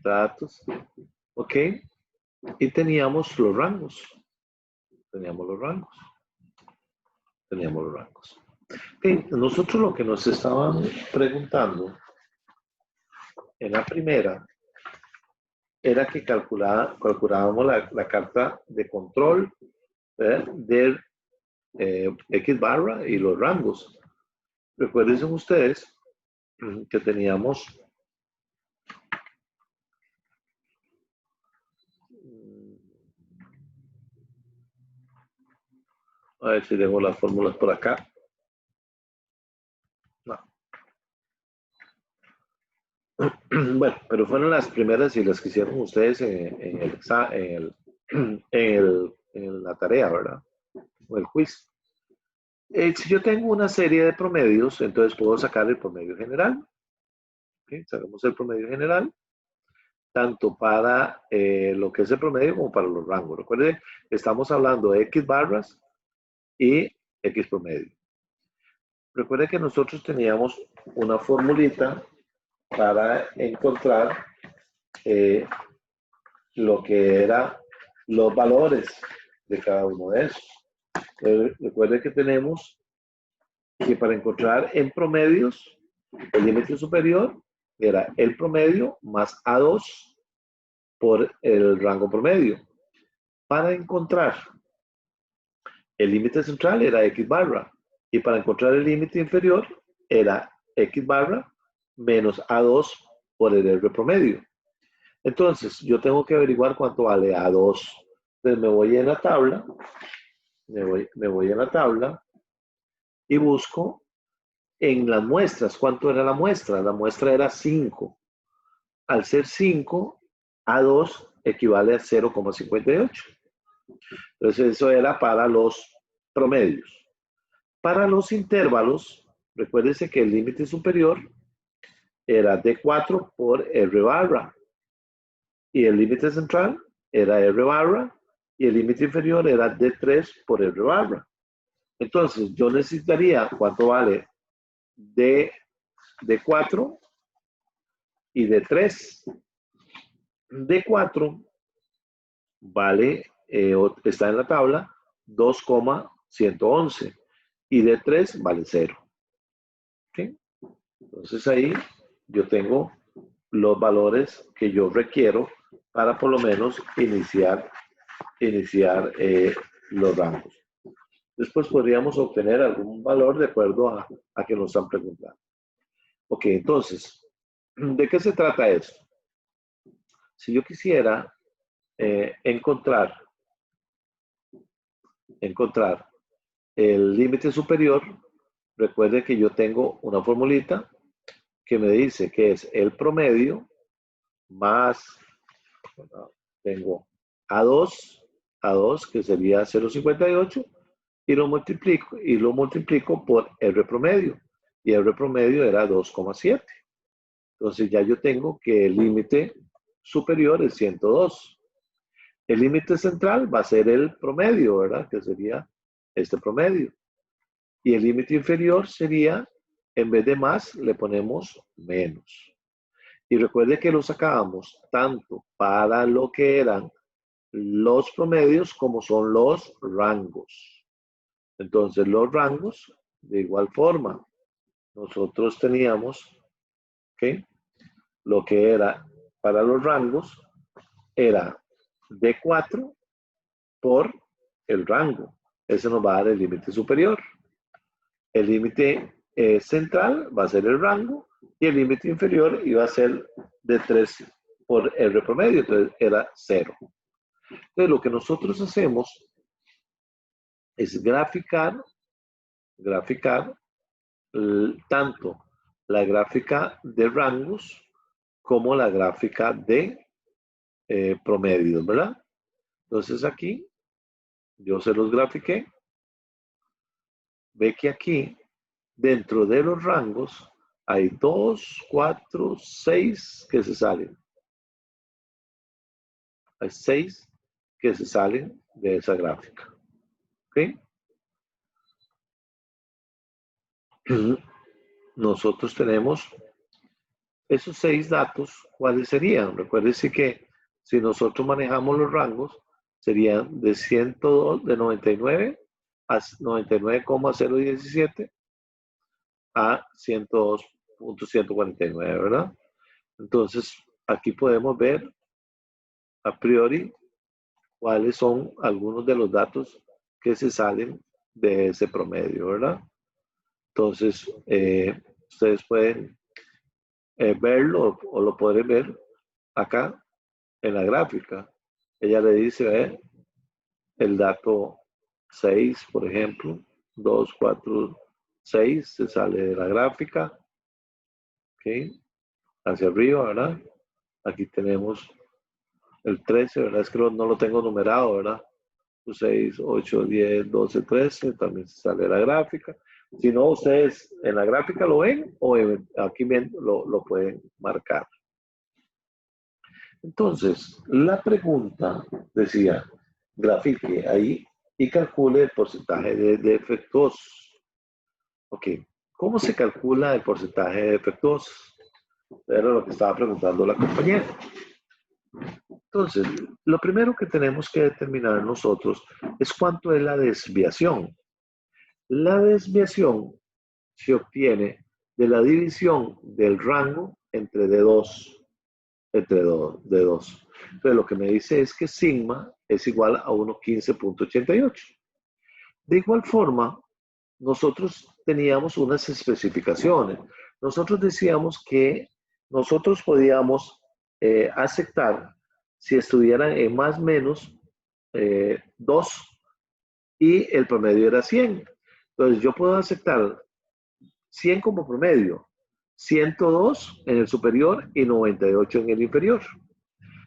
datos, ¿ok? Y teníamos los rangos, teníamos los rangos, teníamos los rangos. Okay. Nosotros lo que nos estaban preguntando en la primera era que calculábamos la carta de control del X barra y los rangos. Recuerden ustedes que teníamos a ver si dejo las fórmulas por acá. No. Bueno, pero fueron las primeras y las que hicieron ustedes en la tarea, ¿verdad? O el quiz. Si yo tengo una serie de promedios, entonces puedo sacar el promedio general. ¿Okay? Sacamos el promedio general, tanto para lo que es el promedio como para los rangos. Recuerden, estamos hablando de X barras y X promedio. Recuerden que nosotros teníamos una formulita para encontrar lo que eran los valores de cada uno de esos. Recuerden que tenemos que para encontrar en promedios, el límite superior era el promedio más A2 por el rango promedio. Para encontrar el límite central era X barra y para encontrar el límite inferior era X barra menos A2 por el R promedio. Entonces, yo tengo que averiguar cuánto vale A2. Entonces, me voy en la tabla, me voy en la tabla y busco en las muestras. ¿Cuánto era la muestra? La muestra era 5. Al ser 5, A2 equivale a 0,58. Entonces, eso era para los promedios. Para los intervalos, recuérdense que el límite superior era D4 por R barra. Y el límite central era R barra. Y el límite inferior era D3 por R barra. Entonces, yo necesitaría cuánto vale D4 y D3. D4 vale, está en la tabla, 2,111 y D3 vale 0. ¿Okay? Entonces ahí yo tengo los valores que yo requiero para por lo menos iniciar los rangos. Después podríamos obtener algún valor de acuerdo a que nos han preguntado. Ok, entonces, ¿de qué se trata esto? Si yo quisiera encontrar el límite superior, recuerde que yo tengo una formulita que me dice que es el promedio más, tengo A2 que sería 0,58 y lo multiplico por R promedio y R promedio era 2,7. Entonces ya yo tengo que el límite superior es 102. El límite central va a ser el promedio, ¿verdad? Que sería este promedio. Y el límite inferior sería, en vez de más, le ponemos menos. Y recuerde que lo sacábamos tanto para lo que eran los promedios como son los rangos. Entonces, los rangos, de igual forma, nosotros teníamos que lo que era para los rangos era D4 por el rango. Ese nos va a dar el límite superior. El límite central va a ser el rango y el límite inferior iba a ser de 3 por R promedio, entonces era 0. Entonces lo que nosotros hacemos es graficar tanto la gráfica de rangos como la gráfica de promedios, ¿verdad? Entonces aquí yo se los grafiqué. Ve que aquí, dentro de los rangos, hay 2, 4, 6 que se salen. Hay 6 que se salen de esa gráfica. ¿Ok? Nosotros tenemos esos 6 datos. ¿Cuáles serían? Recuérdense que si nosotros manejamos los rangos, serían de 102, de 99 a 99,017 a 102.149, ¿verdad? Entonces, aquí podemos ver a priori cuáles son algunos de los datos que se salen de ese promedio, ¿verdad? Entonces, ustedes pueden verlo o lo pueden ver acá en la gráfica. Ella le dice, el dato 6, por ejemplo, 2, 4, 6 se sale de la gráfica, ¿ok? Hacia arriba, ¿verdad? Aquí tenemos el 13, ¿verdad? Es que no lo tengo numerado, ¿verdad? 6, 8, 10, 12, 13, también se sale de la gráfica. Si no, ustedes en la gráfica lo ven o aquí lo pueden marcar. Entonces, la pregunta decía, grafique ahí y calcule el porcentaje de defectuosos. Ok, ¿cómo se calcula el porcentaje de defectuosos? Era lo que estaba preguntando la compañera. Entonces, lo primero que tenemos que determinar nosotros es cuánto es la desviación. La desviación se obtiene de la división del rango entre D2. Entonces, lo que me dice es que sigma es igual a 1.15.88. De igual forma, nosotros teníamos unas especificaciones. Nosotros decíamos que nosotros podíamos aceptar si estuvieran en más o menos 2 y el promedio era 100. Entonces yo puedo aceptar 100 como promedio, 102 en el superior y 98 en el inferior.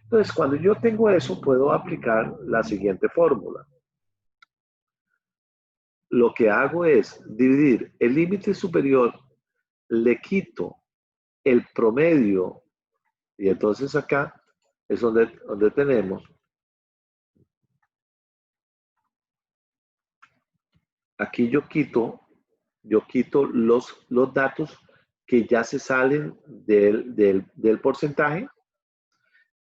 Entonces cuando yo tengo eso puedo aplicar la siguiente fórmula. Lo que hago es dividir el límite superior, le quito el promedio y entonces acá es donde tenemos aquí yo quito los datos que ya se salen del porcentaje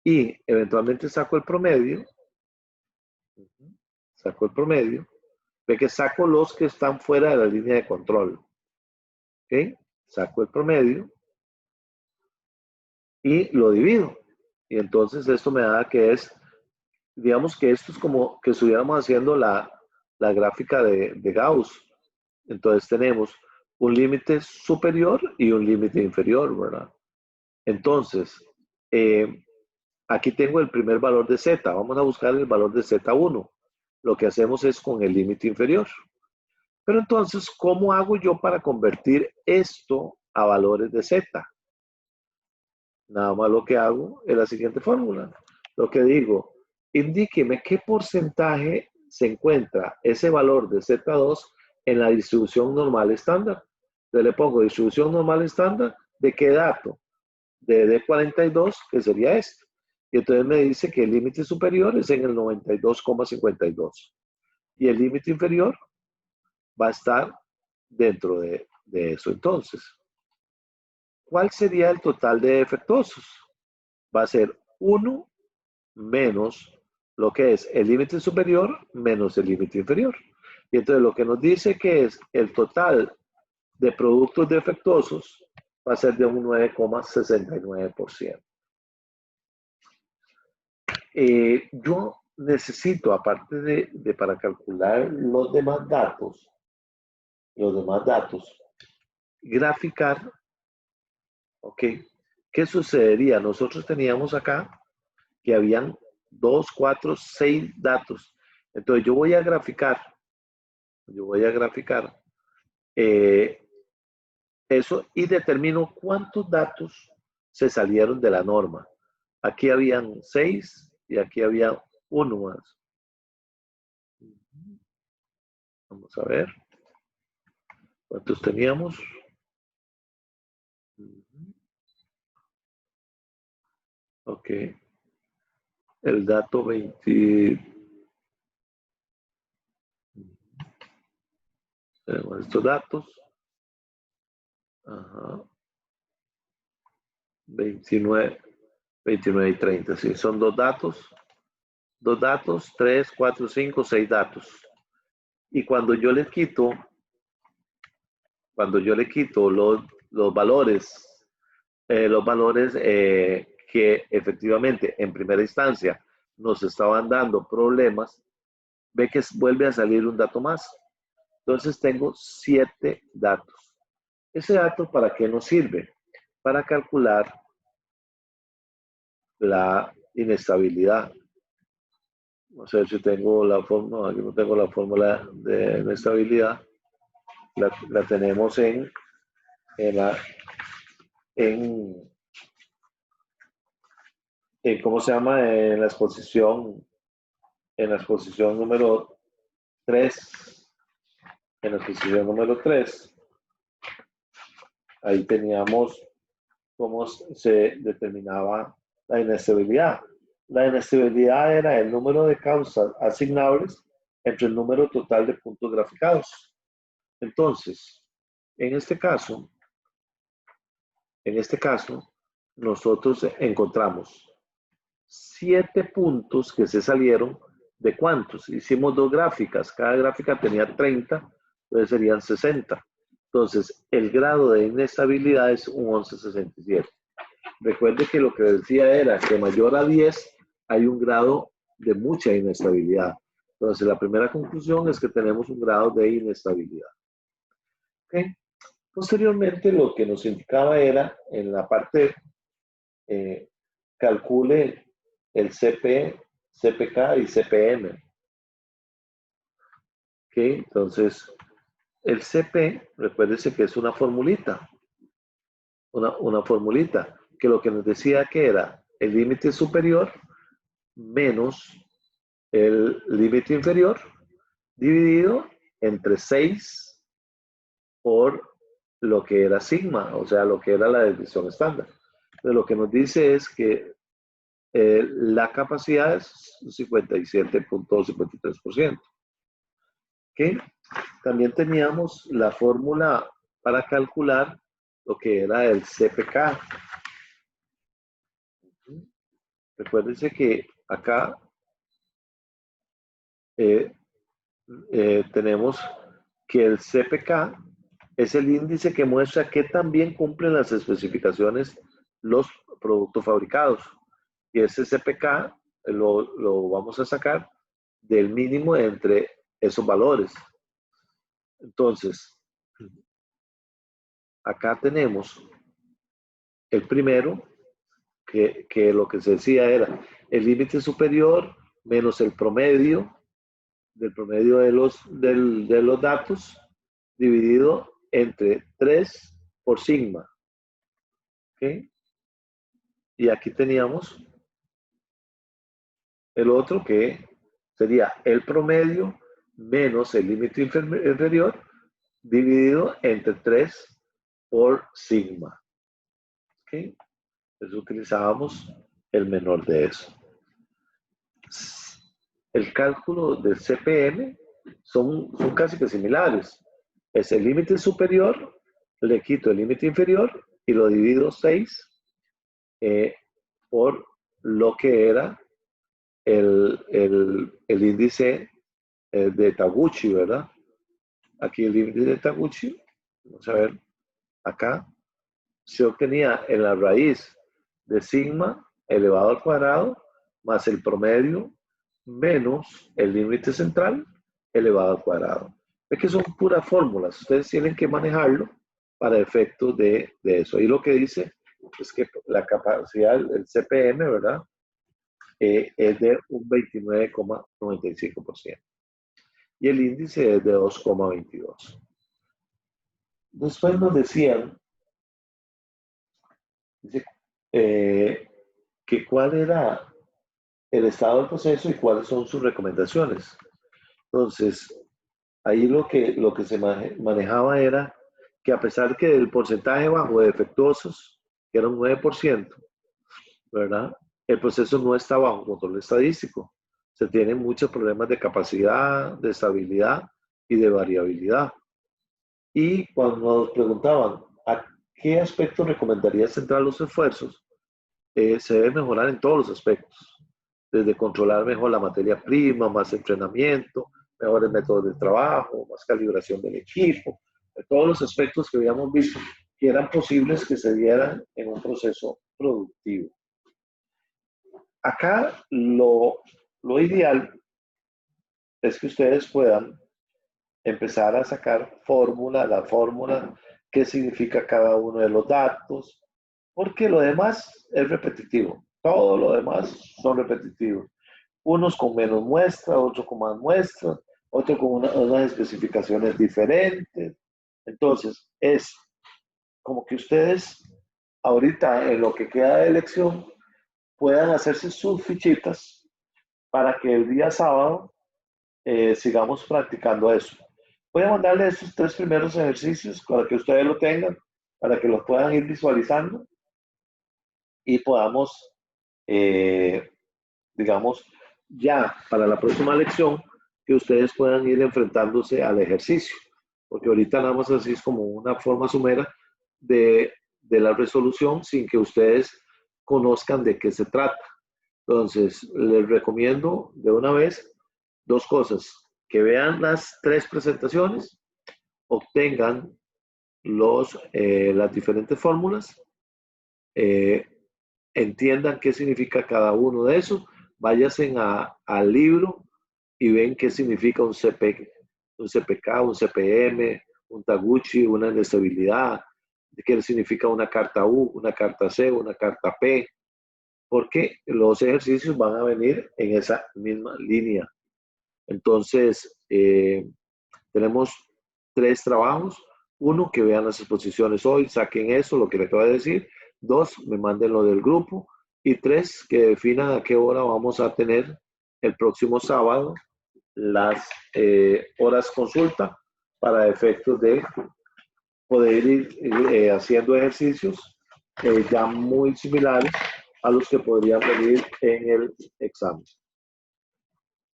y eventualmente saco el promedio, ve que saco los que están fuera de la línea de control, ¿ok? Saco el promedio y lo divido. Y entonces esto me da que es, digamos que esto es como que estuviéramos haciendo la gráfica de Gauss. Entonces tenemos un límite superior y un límite inferior, ¿verdad? Entonces, aquí tengo el primer valor de Z. Vamos a buscar el valor de Z1. Lo que hacemos es con el límite inferior. Pero entonces, ¿cómo hago yo para convertir esto a valores de Z? Nada más lo que hago es la siguiente fórmula. Lo que digo, indíqueme qué porcentaje se encuentra ese valor de Z2 en la distribución normal estándar. Entonces le pongo distribución normal estándar, ¿de qué dato? De D42, que sería este. Y entonces me dice que el límite superior es en el 92,52. Y el límite inferior va a estar dentro de eso. Entonces, ¿cuál sería el total de defectuosos? Va a ser 1 menos lo que es el límite superior menos el límite inferior. Y entonces lo que nos dice que es el total de productos defectuosos va a ser de un 9,69%. Yo necesito, aparte de para calcular los demás datos, graficar, ¿ok? ¿Qué sucedería? Nosotros teníamos acá que habían 2, 4, 6 datos. Entonces yo voy a graficar eso y determino cuántos datos se salieron de la norma. Aquí habían 6 y aquí había uno más. Vamos a ver. ¿Cuántos teníamos? Ok. El dato 20. Tenemos estos datos. Ajá. 29 y 30. Sí, son dos datos. 3, 4, 5, 6 datos. Y cuando yo le quito los valores, que efectivamente en primera instancia nos estaban dando problemas, ve que vuelve a salir un dato más. Entonces tengo 7 datos. ¿Ese dato para qué nos sirve? Para calcular la inestabilidad. Vamos a ver si tengo la fórmula. Aquí no tengo la fórmula de inestabilidad. La tenemos en ¿cómo se llama? En la exposición número 3. En la exposición número 3. Ahí teníamos cómo se determinaba la inestabilidad. La inestabilidad era el número de causas asignables entre el número total de puntos graficados. Entonces, en este caso, nosotros encontramos 7 puntos que se salieron. ¿De cuántos? Hicimos 2 gráficas. Cada gráfica tenía 30, entonces serían 60. Entonces, el grado de inestabilidad es un 11,67. Recuerde que lo que decía era que mayor a 10 hay un grado de mucha inestabilidad. Entonces, la primera conclusión es que tenemos un grado de inestabilidad. ¿Okay? Posteriormente, lo que nos indicaba era, en la parte, calcule el CP, CPK y CPM. ¿Okay? Entonces, el CP, recuérdese que es una formulita. Una formulita, que lo que nos decía que era el límite superior menos el límite inferior dividido entre 6 por lo que era sigma, o sea, lo que era la desviación estándar. Entonces, lo que nos dice es que la capacidad es 57,53%. ¿Okay? También teníamos la fórmula para calcular lo que era el CPK. Recuérdense que acá tenemos que el CPK es el índice que muestra qué tan bien cumplen las especificaciones los productos fabricados. Y ese CPK lo vamos a sacar del mínimo entre esos valores. Entonces, acá tenemos el primero, que lo que se decía era el límite superior menos el promedio del promedio de los datos dividido entre 3 por sigma. ¿Okay? Y aquí teníamos el otro que sería el promedio menos el límite inferior dividido entre 3 por sigma. ¿Okay? Entonces utilizábamos el menor de eso. El cálculo del CPM son casi que similares. Es el límite superior, le quito el límite inferior y lo divido 6 por lo que era el índice de Taguchi, ¿verdad? Aquí el índice de Taguchi, vamos a ver, acá se obtenía en la raíz de sigma elevado al cuadrado más el promedio menos el límite central elevado al cuadrado. Es que son puras fórmulas, ustedes tienen que manejarlo para efectos de eso. Y lo que dice es que la capacidad, el CPM, ¿verdad? Es de un 29,95% y el índice es de 2,22. Después nos decían, dice, que cuál era el estado del proceso y cuáles son sus recomendaciones. Entonces, ahí lo que se manejaba era que a pesar que el porcentaje bajo de defectuosos, que era un 9%, ¿verdad? El proceso no está bajo control estadístico. Se tienen muchos problemas de capacidad, de estabilidad y de variabilidad. Y cuando nos preguntaban a qué aspecto recomendaría centrar los esfuerzos, se debe mejorar en todos los aspectos, desde controlar mejor la materia prima, más entrenamiento, mejores métodos de trabajo, más calibración del equipo, de todos los aspectos que habíamos visto que eran posibles que se dieran en un proceso productivo. Acá lo ideal es que ustedes puedan empezar a sacar la fórmula, qué significa cada uno de los datos, porque lo demás es repetitivo. Todo lo demás son repetitivos. Unos con menos muestras, otros con más muestras, otros con unas especificaciones diferentes. Entonces, es como que ustedes ahorita en lo que queda de elección puedan hacerse sus fichitas para que el día sábado sigamos practicando eso. Voy a mandarle estos 3 primeros ejercicios para que ustedes lo tengan, para que los puedan ir visualizando y podamos, digamos, ya para la próxima lección, que ustedes puedan ir enfrentándose al ejercicio. Porque ahorita nada más así es como una forma sumera de la resolución sin que ustedes conozcan de qué se trata. Entonces, les recomiendo de una vez 2 cosas. Que vean las 3 presentaciones, obtengan las diferentes fórmulas, entiendan qué significa cada uno de esos, váyanse al libro y ven qué significa un CPK, un CPM, un Taguchi, una inestabilidad, qué significa una carta U, una carta C, una carta P, porque los ejercicios van a venir en esa misma línea. Entonces, tenemos 3 trabajos. 1, que vean las exposiciones hoy, saquen eso, lo que les acabo de decir. 2, me manden lo del grupo. Y 3, que definan a qué hora vamos a tener el próximo sábado las horas consulta para efectos de poder ir haciendo ejercicios ya muy similares a los que podrían venir en el examen.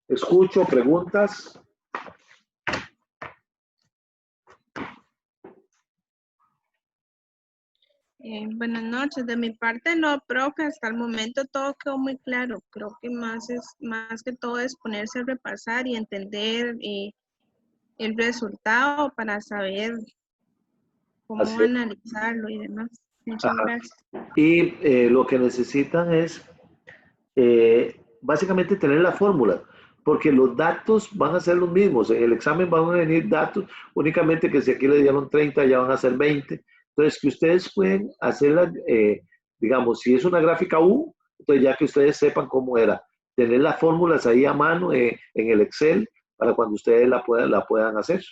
Escucho preguntas. Buenas noches. De mi parte no, profe, hasta el momento todo quedó muy claro. Creo que más que todo es ponerse a repasar y entender el resultado para saber cómo Así es. analizarlo y demás. Muchas Ajá. gracias. Y lo que necesitan es básicamente tener la fórmula, porque los datos van a ser los mismos. En el examen van a venir datos, únicamente que si aquí le dieron 30, ya van a ser 20. Entonces, que ustedes pueden hacerla, digamos, si es una gráfica U, entonces ya que ustedes sepan cómo era, tener las fórmulas ahí a mano en el Excel para cuando ustedes la puedan hacer.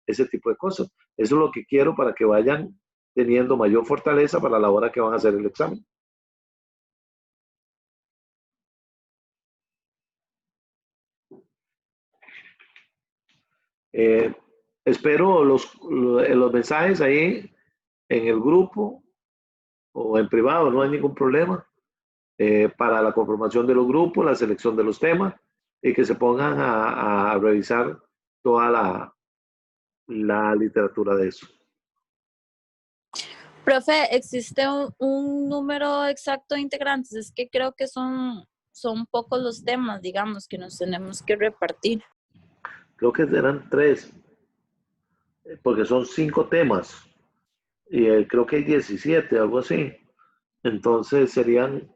Ese tipo de cosas. Eso es lo que quiero para que vayan teniendo mayor fortaleza para la hora que van a hacer el examen. Espero los mensajes ahí en el grupo o en privado, no hay ningún problema, para la conformación de los grupos, la selección de los temas y que se pongan a revisar toda la literatura de eso. Profe, ¿existe un número exacto de integrantes? Es que creo que son pocos los temas, digamos, que nos tenemos que repartir. Creo que eran 3, porque son 5 temas. Y creo que hay 17, algo así. Entonces serían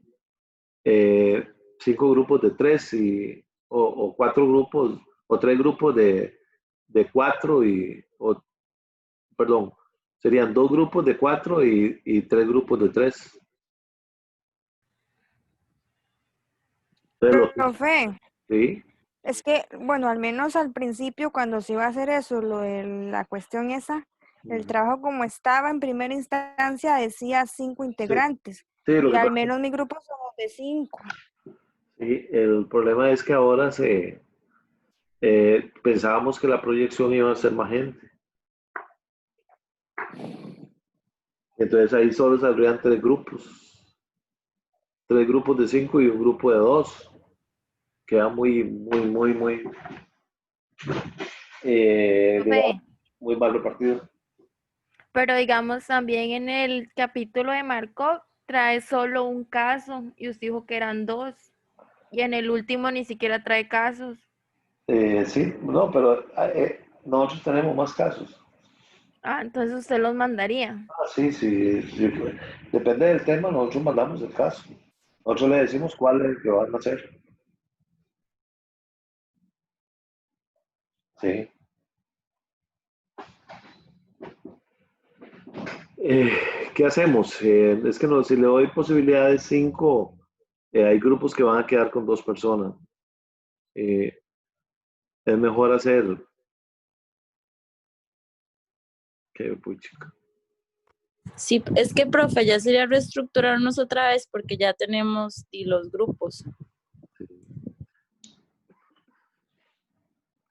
5 grupos de 3 o 4 grupos, o 3 grupos de 4 perdón, serían 2 grupos de 4 y 3 grupos de 3. Profe, Sí, es que, bueno, al menos al principio cuando se iba a hacer eso, lo de la cuestión esa, el trabajo como estaba en primera instancia decía 5 integrantes sí, lo y que al pasa, menos mi grupo somos de 5. sí, el problema es que ahora pensábamos que la proyección iba a ser más gente. Entonces ahí solo saldrían 3 grupos de 5 y un grupo de 2. Queda muy, digamos, Profe, muy mal repartido. pero digamos también en el capítulo de Markov trae solo un caso y usted dijo que eran 2 y en el último ni siquiera trae casos. Sí, no, pero nosotros tenemos más casos. Entonces usted los mandaría. Sí, pues, depende del tema, nosotros mandamos el caso. Nosotros le decimos cuál es el que van a hacer. Sí. Eh, ¿Qué hacemos? Es que no, si le doy posibilidad de 5, hay grupos que van a quedar con 2 personas. Eh, es mejor hacer. Qué puchica. Sí, es que, profe, ya sería reestructurarnos otra vez porque ya tenemos los grupos.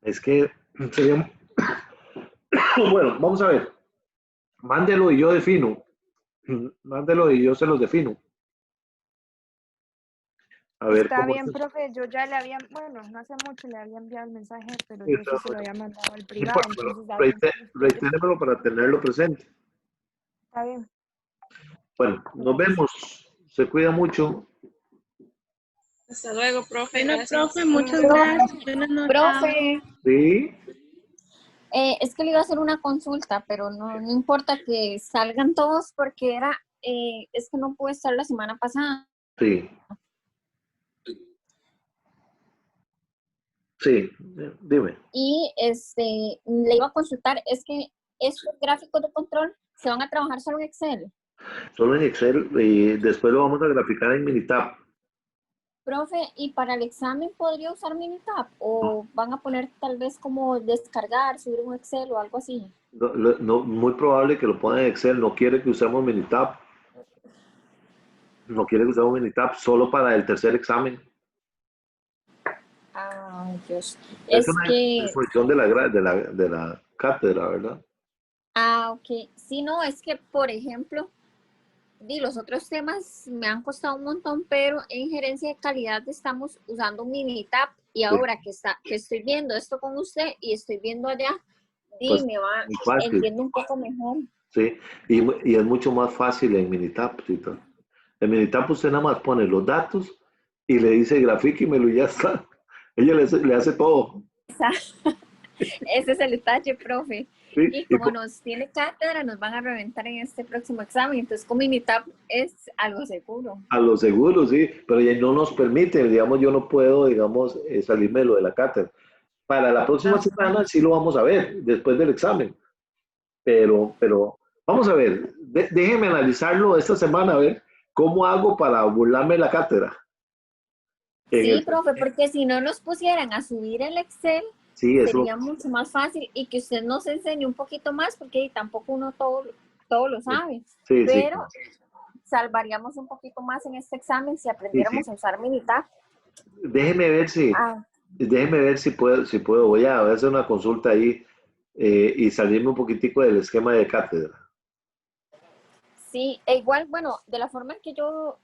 Es que sería. Bueno, vamos a ver. Mándelo y yo defino. Mándelo y yo se los defino. A ver Está cómo. bien, profe, yo ya le había, bueno, no hace mucho le había enviado el mensaje, pero Sí, yo está sí se lo bueno. había mandado al No privado, importa, pero entonces a ver si usted- reitéремelo para tenerlo presente. está bien. Bueno, nos Gracias. vemos. Se cuida mucho. Hasta luego, profe. Bueno, Gracias. profe, muchas Profe, gracias. Buenas noches. profe, Sí. es que le iba a hacer una consulta, pero no importa que salgan todos porque es que no pude estar la semana pasada. Sí. Sí. Dime. Y le iba a consultar, es que estos gráficos de control se van a trabajar solo en Excel. Solo en Excel y después lo vamos a graficar en Minitab. Profe, ¿y para el examen podría usar Minitab? ¿O van a poner tal vez como descargar, subir un Excel o algo así? Muy probable que lo ponga en Excel. No quiere que usemos Minitab. No quiere que usemos Minitab solo para el tercer examen. Ay, Dios. Es Es una que, exposición de la cátedra, ¿verdad? ok. Sí, no, es que, por ejemplo, los otros temas me han costado un montón, pero en gerencia de calidad estamos usando Minitab y Sí, ahora que estoy viendo esto con usted y estoy viendo allá, pues muy fácil. entiendo un poco mejor. Sí, y es mucho más fácil en Minitab, Tito. En Minitab usted nada más pone los datos y le dice grafíquemelo y ya está. Ella le hace todo. Ese es el detalle, profe. ¿Sí? Y como nos tiene cátedra, nos van a reventar en este próximo examen. Entonces, con Minitab es algo seguro. A lo seguro, sí, pero ya no nos permite, digamos, yo no puedo, digamos, salirme de lo de la cátedra. Para la próxima Ajá. semana sí lo vamos a ver, después del examen. Pero vamos a ver, déjenme analizarlo esta semana, a ver cómo hago para burlarme de la cátedra. Sí, profe, porque si no nos pusieran a subir el Excel, Sí, eso. sería mucho más fácil y que usted nos enseñe un poquito más, porque tampoco uno todo lo sabe. Sí, sí, Pero salvaríamos un poquito más en este examen si sí, sí. aprendiéramos a usar Minitab. Déjeme ver Ah, si puedo. Voy a hacer una consulta ahí y salirme un poquitico del esquema de cátedra. sí, e igual, bueno, de la forma en que yo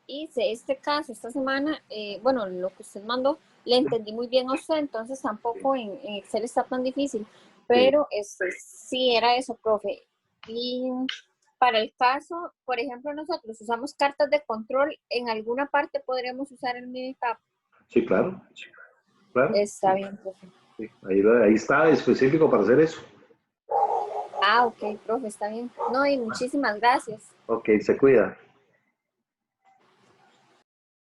hice este caso esta semana, bueno, lo que usted mandó, le entendí muy bien a usted, entonces tampoco en Excel está tan difícil. Pero sí era eso, profe. Y para el caso, por ejemplo, nosotros usamos cartas de control, en alguna parte podríamos usar el Minitab. Sí, claro. Claro. Está bien, profe. Sí, ahí está específico para hacer eso. Ah, ok, profe, está bien. No, y muchísimas gracias. Ok, se cuida.